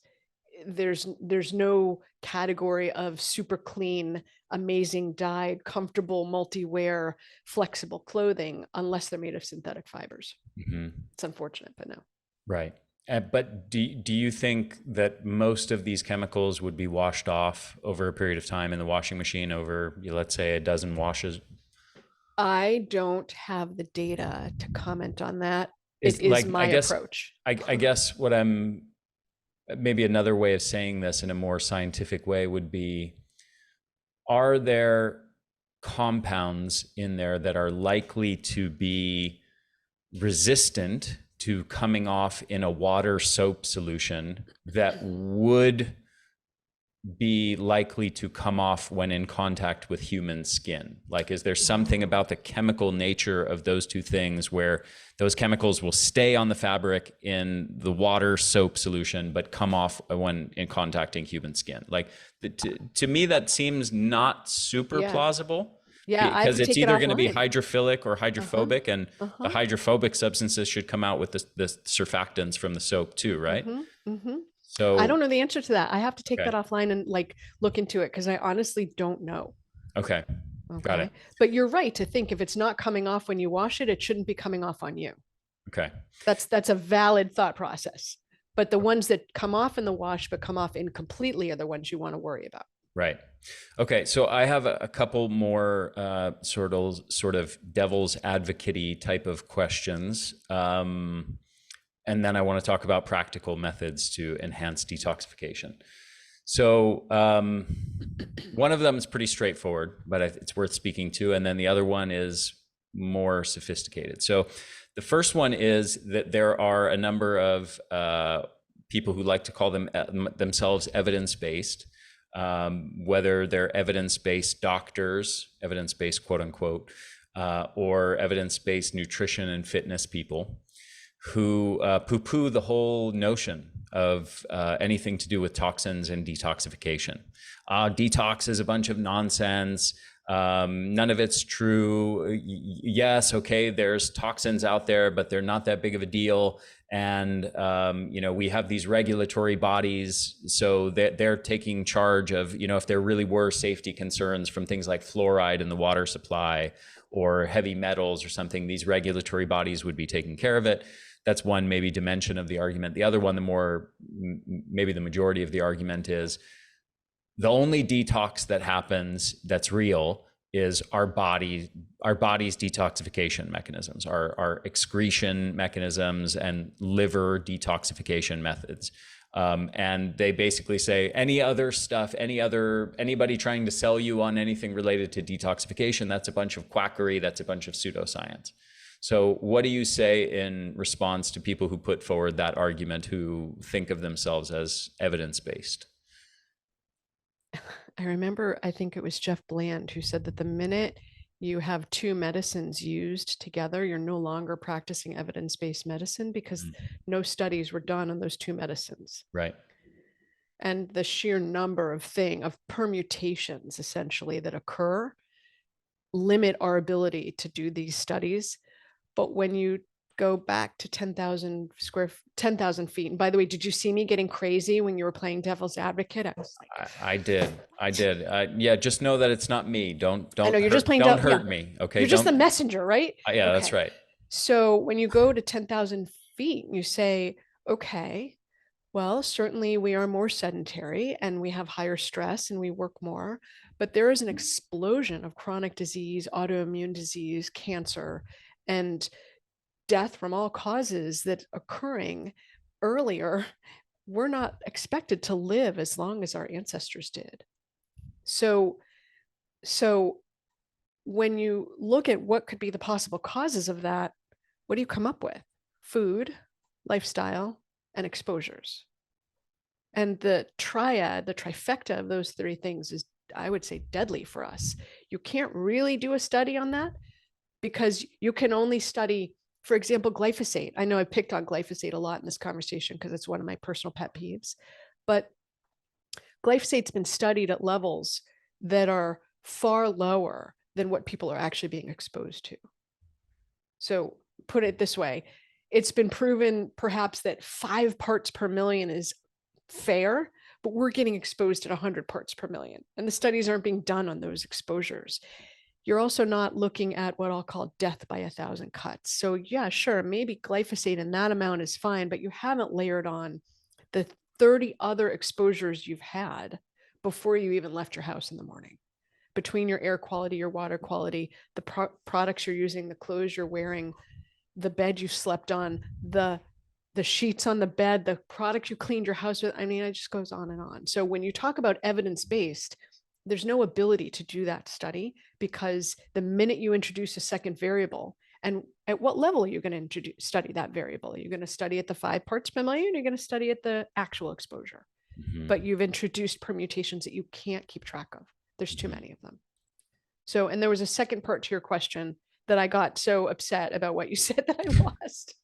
there's no category of super clean, amazing dyed, comfortable, multi-wear, flexible clothing unless they're made of synthetic fibers. It's unfortunate, but no.
Right. But do you think that most of these chemicals would be washed off over a period of time in the washing machine over, let's say, a dozen washes?
I don't have the data to comment on that. It is my approach.
I guess what maybe another way of saying this in a more scientific way would be, are there compounds in there that are likely to be resistant to coming off in a water soap solution that would be likely to come off when in contact with human skin? Like, is there something about the chemical nature of those two things where those chemicals will stay on the fabric in the water soap solution, but come off when in contacting human skin? Like, to me, that seems not super plausible.
Yeah,
because it's either going to be hydrophilic or hydrophobic, and the hydrophobic substances should come out with the surfactants from the soap too, right? So
I don't know the answer to that. I have to take that offline and look into it, because I honestly don't know.
Okay. Got it.
But you're right to think if it's not coming off when you wash it, it shouldn't be coming off on you.
Okay.
That's a valid thought process. But the ones that come off in the wash but come off incompletely are the ones you want to worry about.
Right. Okay. So I have a couple more sort of devil's advocate-y type of questions. And then I want to talk about practical methods to enhance detoxification. So one of them is pretty straightforward, but it's worth speaking to. And then the other one is more sophisticated. So the first one is that there are a number of people who like to call themselves evidence-based. Whether they're evidence-based doctors, evidence-based quote unquote, or evidence-based nutrition and fitness people who poo-poo the whole notion of anything to do with toxins and detoxification. Detox is a bunch of nonsense. None of it's true. Yes, okay, there's toxins out there, but they're not that big of a deal. And, we have these regulatory bodies, so they're taking charge of, if there really were safety concerns from things like fluoride in the water supply or heavy metals or something, these regulatory bodies would be taking care of it. That's one maybe dimension of the argument. The other one, maybe the majority of the argument is the only detox that happens that's real is our body's detoxification mechanisms, our excretion mechanisms and liver detoxification methods. And they basically say any other stuff, anybody trying to sell you on anything related to detoxification, that's a bunch of quackery, that's a bunch of pseudoscience. So what do you say in response to people who put forward that argument, who think of themselves as evidence-based?
I remember, I think it was Jeff Bland who said that the minute you have two medicines used together. You're no longer practicing evidence-based medicine because no studies were done on those two medicines.
Right.
And the sheer number of permutations essentially that occur limit our ability to do these studies. But when you go back to 10,000 feet, and by the way, did you see me getting crazy when you were playing devil's advocate? I was like,
I did. Yeah, just know that it's not me.
I know you're
hurt,
just playing
don't
devil.
hurt me. Okay.
You're just the messenger, right?
Yeah,
Okay.
that's right.
So when you go to 10,000 feet, you say, okay, well, certainly we are more sedentary and we have higher stress and we work more, but there is an explosion of chronic disease, autoimmune disease, cancer, and death from all causes that occurring earlier. We're not expected to live as long as our ancestors did. So when you look at what could be the possible causes of that, what do you come up with? Food, lifestyle, and exposures. And the triad, the trifecta of those three things is, I would say, deadly for us. You can't really do a study on that because you can only study, for example, glyphosate. I know I picked on glyphosate a lot in this conversation because it's one of my personal pet peeves, but glyphosate's been studied at levels that are far lower than what people are actually being exposed to. So put it this way, it's been proven perhaps that 5 parts per million is fair, but we're getting exposed at 100 parts per million. And the studies aren't being done on those exposures. You're also not looking at what I'll call death by 1,000 cuts. So yeah, sure, maybe glyphosate in that amount is fine, but you haven't layered on the 30 other exposures you've had before you even left your house in the morning. Between your air quality, your water quality, the products you're using, the clothes you're wearing, the bed you slept on, the sheets on the bed, the product you cleaned your house with. I mean, it just goes on and on. So when you talk about evidence-based, there's no ability to do that study because the minute you introduce a second variable, and at what level are you going to study that variable? Are you going to study at the 5 parts per million? Or are you going to study at the actual exposure? But you've introduced permutations that you can't keep track of. There's too many of them. So, and there was a second part to your question that I got so upset about what you said that I lost.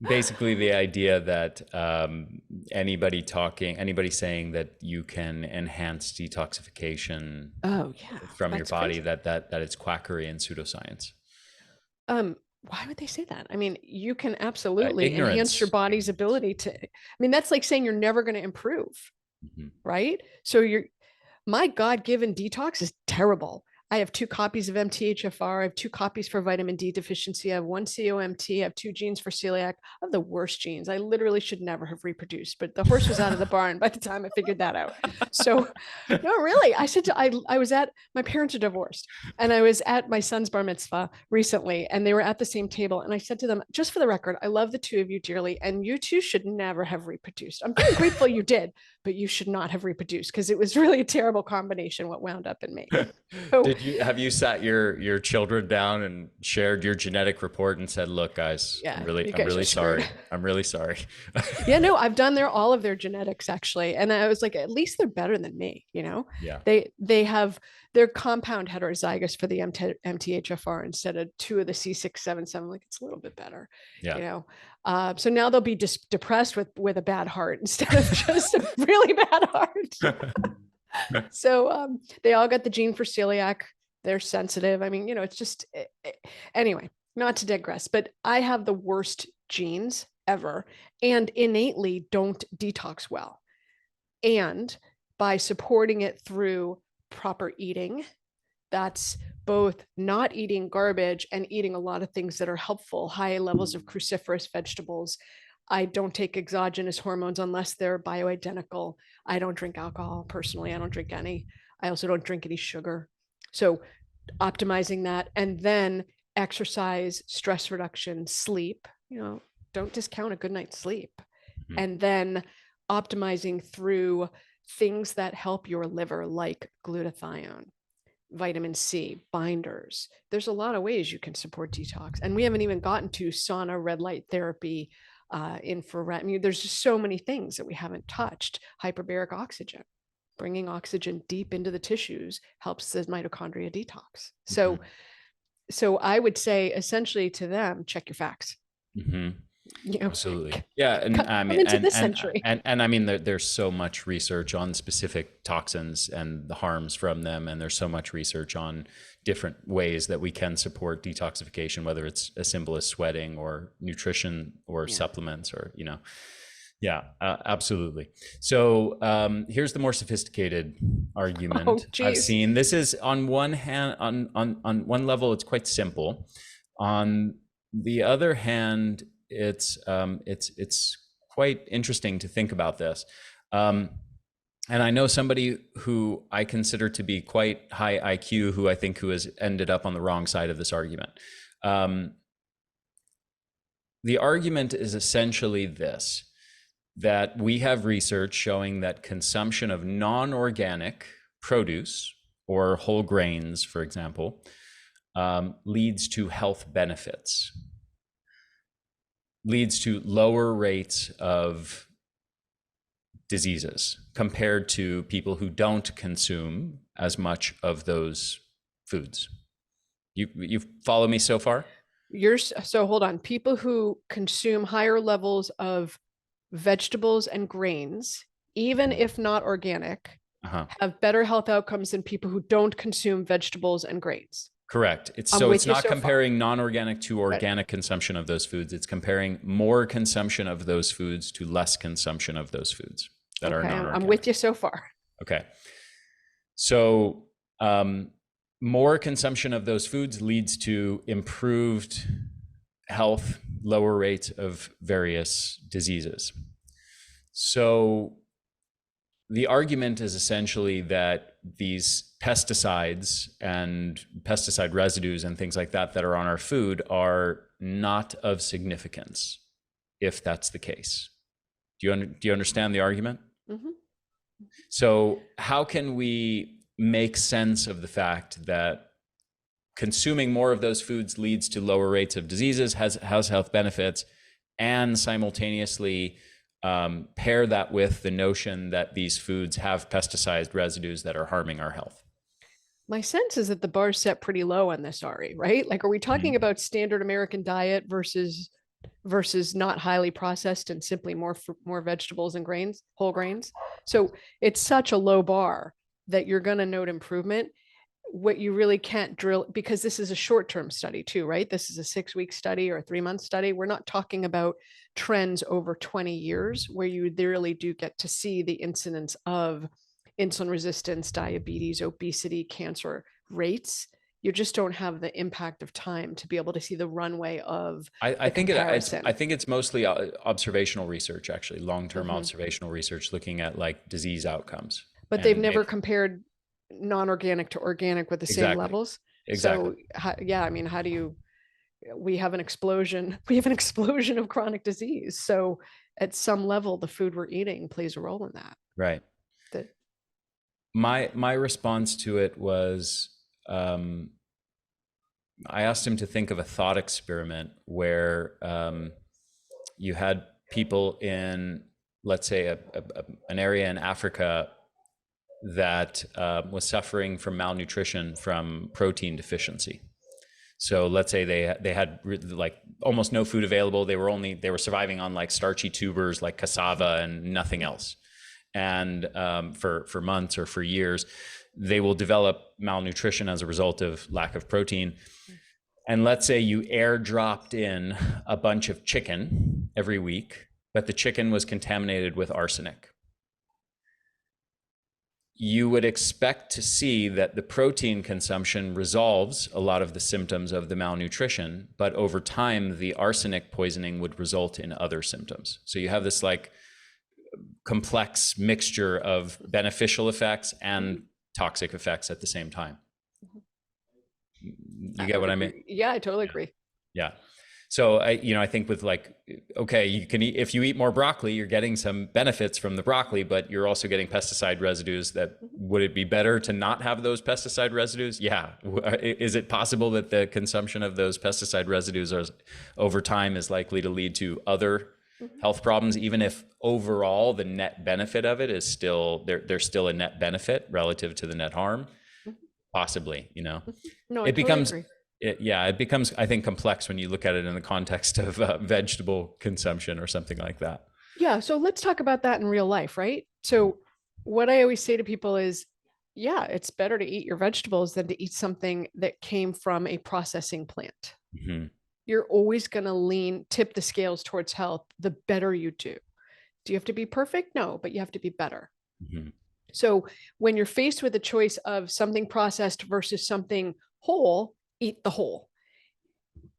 Basically, the idea that anybody saying that you can enhance detoxification from your body, that it's quackery and pseudoscience.
Why would they say that? I mean, you can absolutely enhance your body's ability to, I mean, that's like saying you're never going to improve, right? So my God-given detox is terrible. I have 2 copies of MTHFR. I have 2 copies for vitamin D deficiency. I have 1 COMT. I have 2 genes for celiac. I have the worst genes. I literally should never have reproduced, but the horse was out of the barn by the time I figured that out. So no, really, I was at, my parents are divorced, and I was at my son's bar mitzvah recently, and they were at the same table. And I said to them, just for the record, I love the 2 of you dearly, and you 2 should never have reproduced. I'm very grateful you did, but you should not have reproduced because it was really a terrible combination what wound up in me. So,
have you sat your children down and shared your genetic report and said, look, guys,
yeah,
I'm really sorry. I'm really sorry.
Yeah, no, I've done all of their genetics actually. And I was like, at least they're better than me, you know?
Yeah.
They have their compound heterozygous for the MTHFR instead of 2 of the C677. Like, it's a little bit better,
yeah.
You know? So now they'll be depressed with a bad heart instead of just a really bad heart. So they all got the gene for celiac. They're sensitive. I mean, you know, it's just, anyway, not to digress, but I have the worst genes ever and innately don't detox well. And by supporting it through proper eating, that's both not eating garbage and eating a lot of things that are helpful, high levels of cruciferous vegetables. I don't take exogenous hormones unless they're bioidentical. I don't drink alcohol personally. I don't drink any. I also don't drink any sugar. So optimizing that, and then exercise, stress reduction, sleep, you know, don't discount a good night's sleep. And then optimizing through things that help your liver, like glutathione, vitamin C, binders. There's a lot of ways you can support detox. And we haven't even gotten to sauna, red light therapy, infrared. I mean, there's just so many things that we haven't touched. Hyperbaric oxygen. bringing oxygen deep into the tissues helps the mitochondria detox.
Mm-hmm.
So I would say essentially to them, check your facts.
Mm-hmm.
You know,
Absolutely. Yeah. And I
come
mean,
into this century.
and I mean, there's so much research on specific toxins and the harms from them. And there's so much research on different ways that we can support detoxification, whether it's as simple as sweating or nutrition or supplements or, yeah, absolutely. So here's the more sophisticated argument I've seen. This is on one hand, on one level, it's quite simple. On the other hand, it's quite interesting to think about this. And I know somebody who I consider to be quite high IQ, who has ended up on the wrong side of this argument. The argument is essentially this, that we have research showing that consumption of non-organic produce or whole grains, for example, leads to health benefits, leads to lower rates of diseases compared to people who don't consume as much of those foods. You follow me so far?
So hold on. People who consume higher levels of vegetables and grains, even if not organic, have better health outcomes than people who don't consume vegetables and grains.
Correct. It's not comparing non-organic to organic consumption of those foods. It's comparing more consumption of those foods to less consumption of those foods that are non-organic.
I'm with you so far.
Okay. So more consumption of those foods leads to improved health, lower rates of various diseases. So the argument is essentially that these pesticides and pesticide residues and things like that are on our food are not of significance, if that's the case. Do you understand the argument? Mm-hmm. So how can we make sense of the fact that consuming more of those foods leads to lower rates of diseases, has health benefits, and simultaneously pair that with the notion that these foods have pesticide residues that are harming our health?
My sense is that the bar's set pretty low on this, Ari, right? Like, are we talking about standard American diet versus not highly processed and simply more vegetables and grains, whole grains? So it's such a low bar that you're going to note improvement. What you really can't drill, because this is a short-term study too, right? This is a 6-week study or a 3-month study. We're not talking about trends over 20 years where you really do get to see the incidence of insulin resistance, diabetes, obesity, cancer rates. You just don't have the impact of time to be able to see the runway of
I think it's mostly observational research, actually, long-term observational research looking at like disease outcomes.
But they've never compared non-organic to organic with the same levels.
Exactly.
So how do you, we have an explosion of chronic disease. So at some level, the food we're eating plays a role in that.
Right. My response to it was, I asked him to think of a thought experiment where you had people in, let's say, an area in Africa that was suffering from malnutrition from protein deficiency. So let's say they had like almost no food available. They were surviving on like starchy tubers like cassava and nothing else. And for months or for years, they will develop malnutrition as a result of lack of protein. And let's say you airdropped in a bunch of chicken every week, but the chicken was contaminated with arsenic. You would expect to see that the protein consumption resolves a lot of the symptoms of the malnutrition, but over time, the arsenic poisoning would result in other symptoms. So you have this like complex mixture of beneficial effects and toxic effects at the same time. You get what I mean?
Yeah, I totally agree.
Yeah. So I think with like, okay, you can eat, if you eat more broccoli, you're getting some benefits from the broccoli, but you're also getting pesticide residues. Would it be better to not have those pesticide residues? Yeah. Is it possible that the consumption of those pesticide residues over time is likely to lead to other
Mhm.
health problems, even if overall the net benefit of it is still there's still a net benefit relative to the net harm,
Mhm.
possibly, you know.
Mhm. No, I
It
totally
becomes
agree.
it becomes, I think, complex when you look at it in the context of vegetable consumption or something like that.
Yeah, so let's talk about that in real life, right? So what I always say to people is, yeah, it's better to eat your vegetables than to eat something that came from a processing plant.
Mm-hmm.
You're always going to tip the scales towards health the better you do. Do you have to be perfect? No, but you have to be better.
Mm-hmm.
So when you're faced with a choice of something processed versus something whole, eat the whole,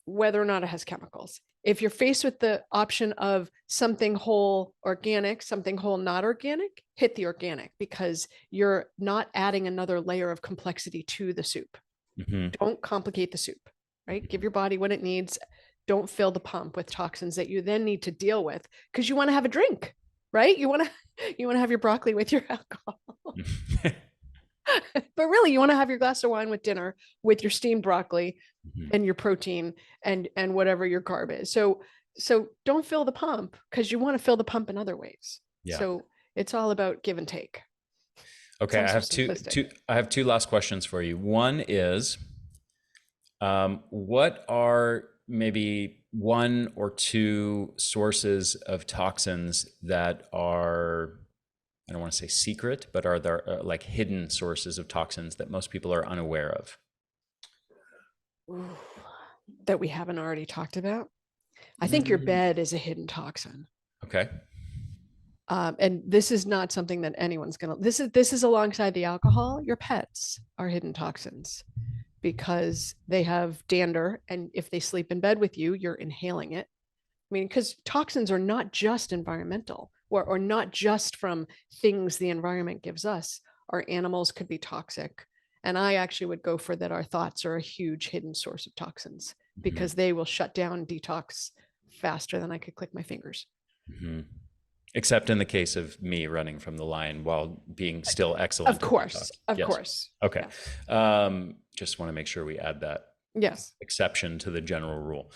whether or not it has chemicals. If you're faced with the option of something whole organic, something whole not organic, hit the organic, because you're not adding another layer of complexity to the soup.
Mm-hmm.
Don't complicate the soup, right? Give your body what it needs. Don't fill the pump with toxins that you then need to deal with, because you want to have a drink, right? You want to have your broccoli with your alcohol. But really, you want to have your glass of wine with dinner with your steamed broccoli
Mm-hmm.
and your protein and whatever your carb is. So don't fill the pump, because you want to fill the pump in other ways.
Yeah.
So it's all about give and take.
Okay,
Sounds
I
so
have
simplistic.
I have two last questions for you. One is, what are maybe one or two sources of toxins that are, I don't want to say secret, but are there like hidden sources of toxins that most people are unaware of?
Ooh, that we haven't already talked about. I think your
Mm,
bed is a hidden toxin.
okay.
And this is not something that anyone's gonna. This is alongside the alcohol. Your pets are hidden toxins because they have dander, and if they sleep in bed with you, you're inhaling it. I mean, because toxins are not just environmental, or not just from things the environment gives us. Our animals could be toxic. And I actually would go for that. Our thoughts are a huge hidden source of toxins,
Mm-hmm.
because they will shut down detox faster than I could click my fingers.
Mm-hmm. Except in the case of me running from the line while being still
Of
excellent at
course,
detox.
of
Yes.
course.
Okay.
Yeah.
Just want to make sure we add that
Yes.
exception to the general rule.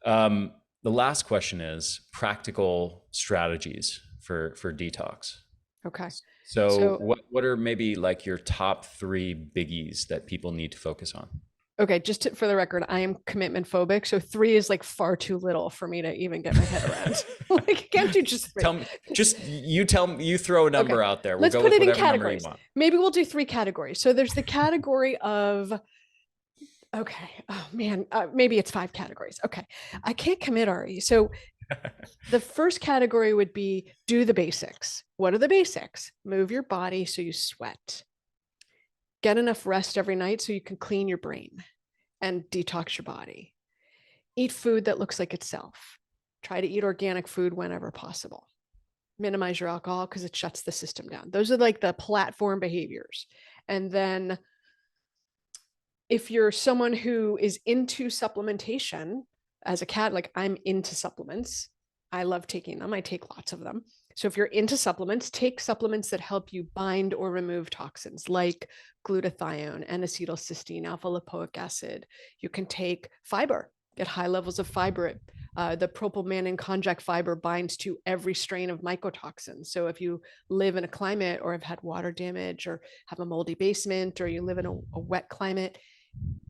The last question is practical strategies for detox.
Okay.
So
So,
what are maybe like your top three biggies that people need to focus on?
okay, for the record, I am commitment phobic. So 3 is like far too little for me to even get my head around. Like, I can't do just 3.
Tell me, tell me, you throw a
Okay,
number out there. We'll
let's
go
put
with
it in
whatever number you
categories.
want.
Maybe we'll do 3 categories. So there's the category of, okay, oh man, maybe it's 5 categories. Okay, I can't commit already. So the first category would be do the basics. What are the basics? Move your body so you sweat. Get enough rest every night so you can clean your brain and detox your body. Eat food that looks like itself. Try to eat organic food whenever possible. Minimize your alcohol because it shuts the system down. Those are like the platform behaviors. And then if you're someone who is into supplementation, as a cat, like I'm into supplements, I love taking them. I take lots of them. So if you're into supplements, take supplements that help you bind or remove toxins like glutathione, N-acetylcysteine, alpha lipoic acid. You can take fiber, get high levels of fiber. The propylmannan konjac fiber binds to every strain of mycotoxins. So if you live in a climate or have had water damage or have a moldy basement or you live in a wet climate,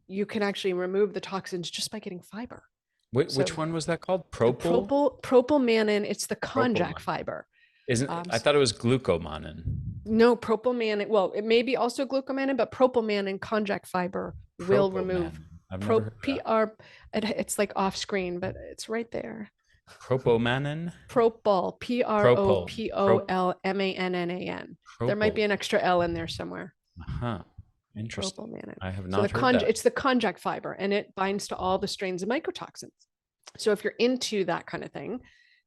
you can actually remove the toxins just by getting fiber.
Which
So
one was that called?
the
Propyl?
propylmannan, it's the konjac
Propylman.
fiber.
Isn't, I thought it was glucomannan.
No, propylmannan. Well, it may be also glucomannan, but propylmannan konjac fiber will remove
Propomannan. I've never heard of that.
It's like off screen, but it's right there.
Propomannan?
Propol,
Propyl.
propolmannan. There might
Propyl.
be an extra L in there somewhere.
Huh. Interesting.
Propylmannan.
I have
So
not heard that.
it's the konjac fiber, and it binds to all the strains of mycotoxins. So if you're into that kind of thing,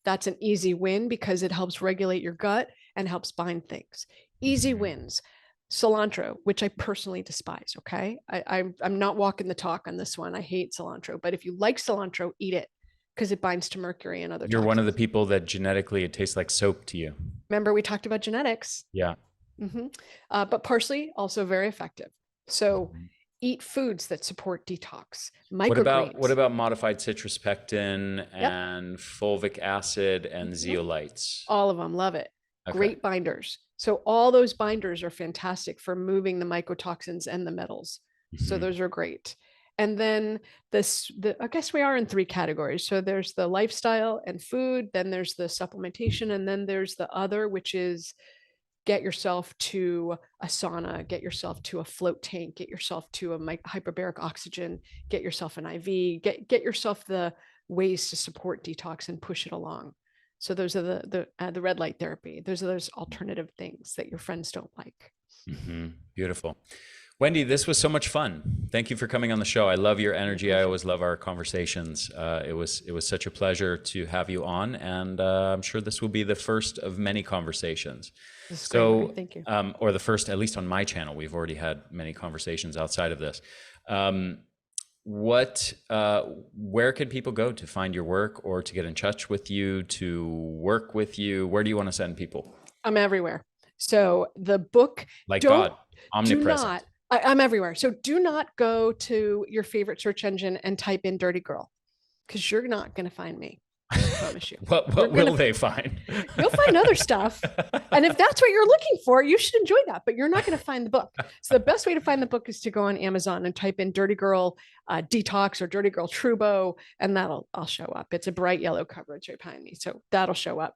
that's an easy win because it helps regulate your gut and helps bind things. Easy wins. Cilantro, which I personally despise. Okay, I'm not walking the talk on this one. I hate cilantro, but if you like cilantro, eat it because it binds to mercury and other
You're one of the
toxins.
people that genetically it tastes like soap to you.
Remember, we talked about genetics.
Yeah.
But parsley also very effective. So Eat foods that support detox,
What
microgreens.
about modified citrus pectin
Yep.
and fulvic acid and
Mhm.
zeolites?
All of them, love it.
Okay.
Great binders. So all those binders are fantastic for moving the mycotoxins and the metals. So
Hmm.
those are great. And then I guess we are in three categories. So there's the lifestyle and food, then there's the supplementation, and then there's the other, which is get yourself to a sauna, get yourself to a float tank, get yourself to a hyperbaric oxygen, get yourself an IV, get yourself the ways to support detox and push it along. So those are the red light therapy. Those are those alternative things that your friends don't like.
Hmm. Beautiful. Wendie, this was so much fun. Thank you for coming on the show. I love your
My
energy. I
pleasure.
always love our conversations. It was such a pleasure to have you on, and I'm sure this will be the first of many conversations.
This is great, Ari.
So,
Thank you.
or the first, at least on my channel. We've already had many conversations outside of this. Um, where can people go to find your work or to get in touch with you, to work with you? Where do you want to send people?
I'm everywhere. So the book,
Like
don't
God,
do
omnipresent.
not. I'm everywhere. So do not go to your favorite search engine and type in "dirty girl" because you're not going to find me. I promise you. You're
What
gonna
will they find?
You'll find other stuff. And if that's what you're looking for, you should enjoy that, but you're not going to find the book. So the best way to find the book is to go on Amazon and type in Dirty Girl Detox or Dirty Girl Trubow, and I'll show up. It's a bright yellow cover. It's right behind me. So that'll show up.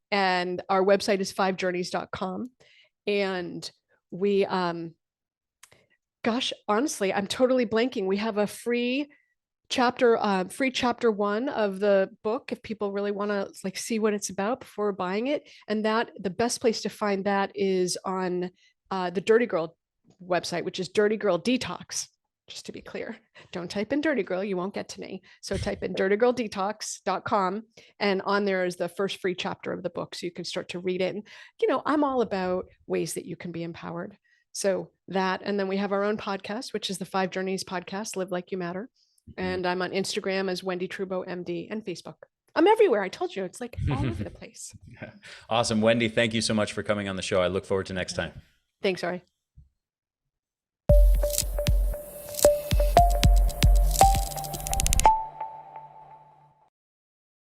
And our website is fivejourneys.com. And we, gosh, honestly, I'm totally blanking. We have a free chapter 1 of the book if people really want to like see what it's about before buying it. And that the best place to find that is on the Dirty Girl website, which is Dirty Girl Detox. Just to be clear, don't type in Dirty Girl, you won't get to me. So type in dirtygirldetox.com, and on there is the first free chapter of the book, so you can start to read it. And I'm all about ways that you can be empowered. So that, and then we have our own podcast, which is the Five Journeys podcast, Live Like You Matter.
Mhm.
And I'm on Instagram as Wendie Trubow, MD, and Facebook. I'm everywhere. I told you, it's like all over the place.
Awesome. Wendie, thank you so much for coming on the show. I look forward to next time.
Thanks, Ari.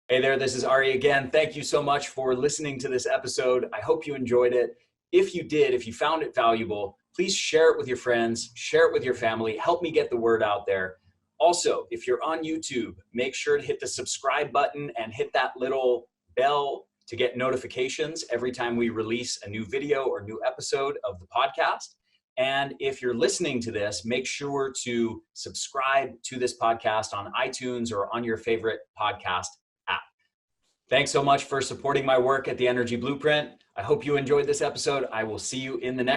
Hey there, this is Ari again. Thank you so much for listening to this episode. I hope you enjoyed it. If you did, if you found it valuable, please share it with your friends, share it with your family, help me get the word out there. Also, if you're on YouTube, make sure to hit the subscribe button and hit that little bell to get notifications every time we release a new video or new episode of the podcast. And if you're listening to this, make sure to subscribe to this podcast on iTunes or on your favorite podcast app. Thanks so much for supporting my work at the Energy Blueprint. I hope you enjoyed this episode. I will see you in the next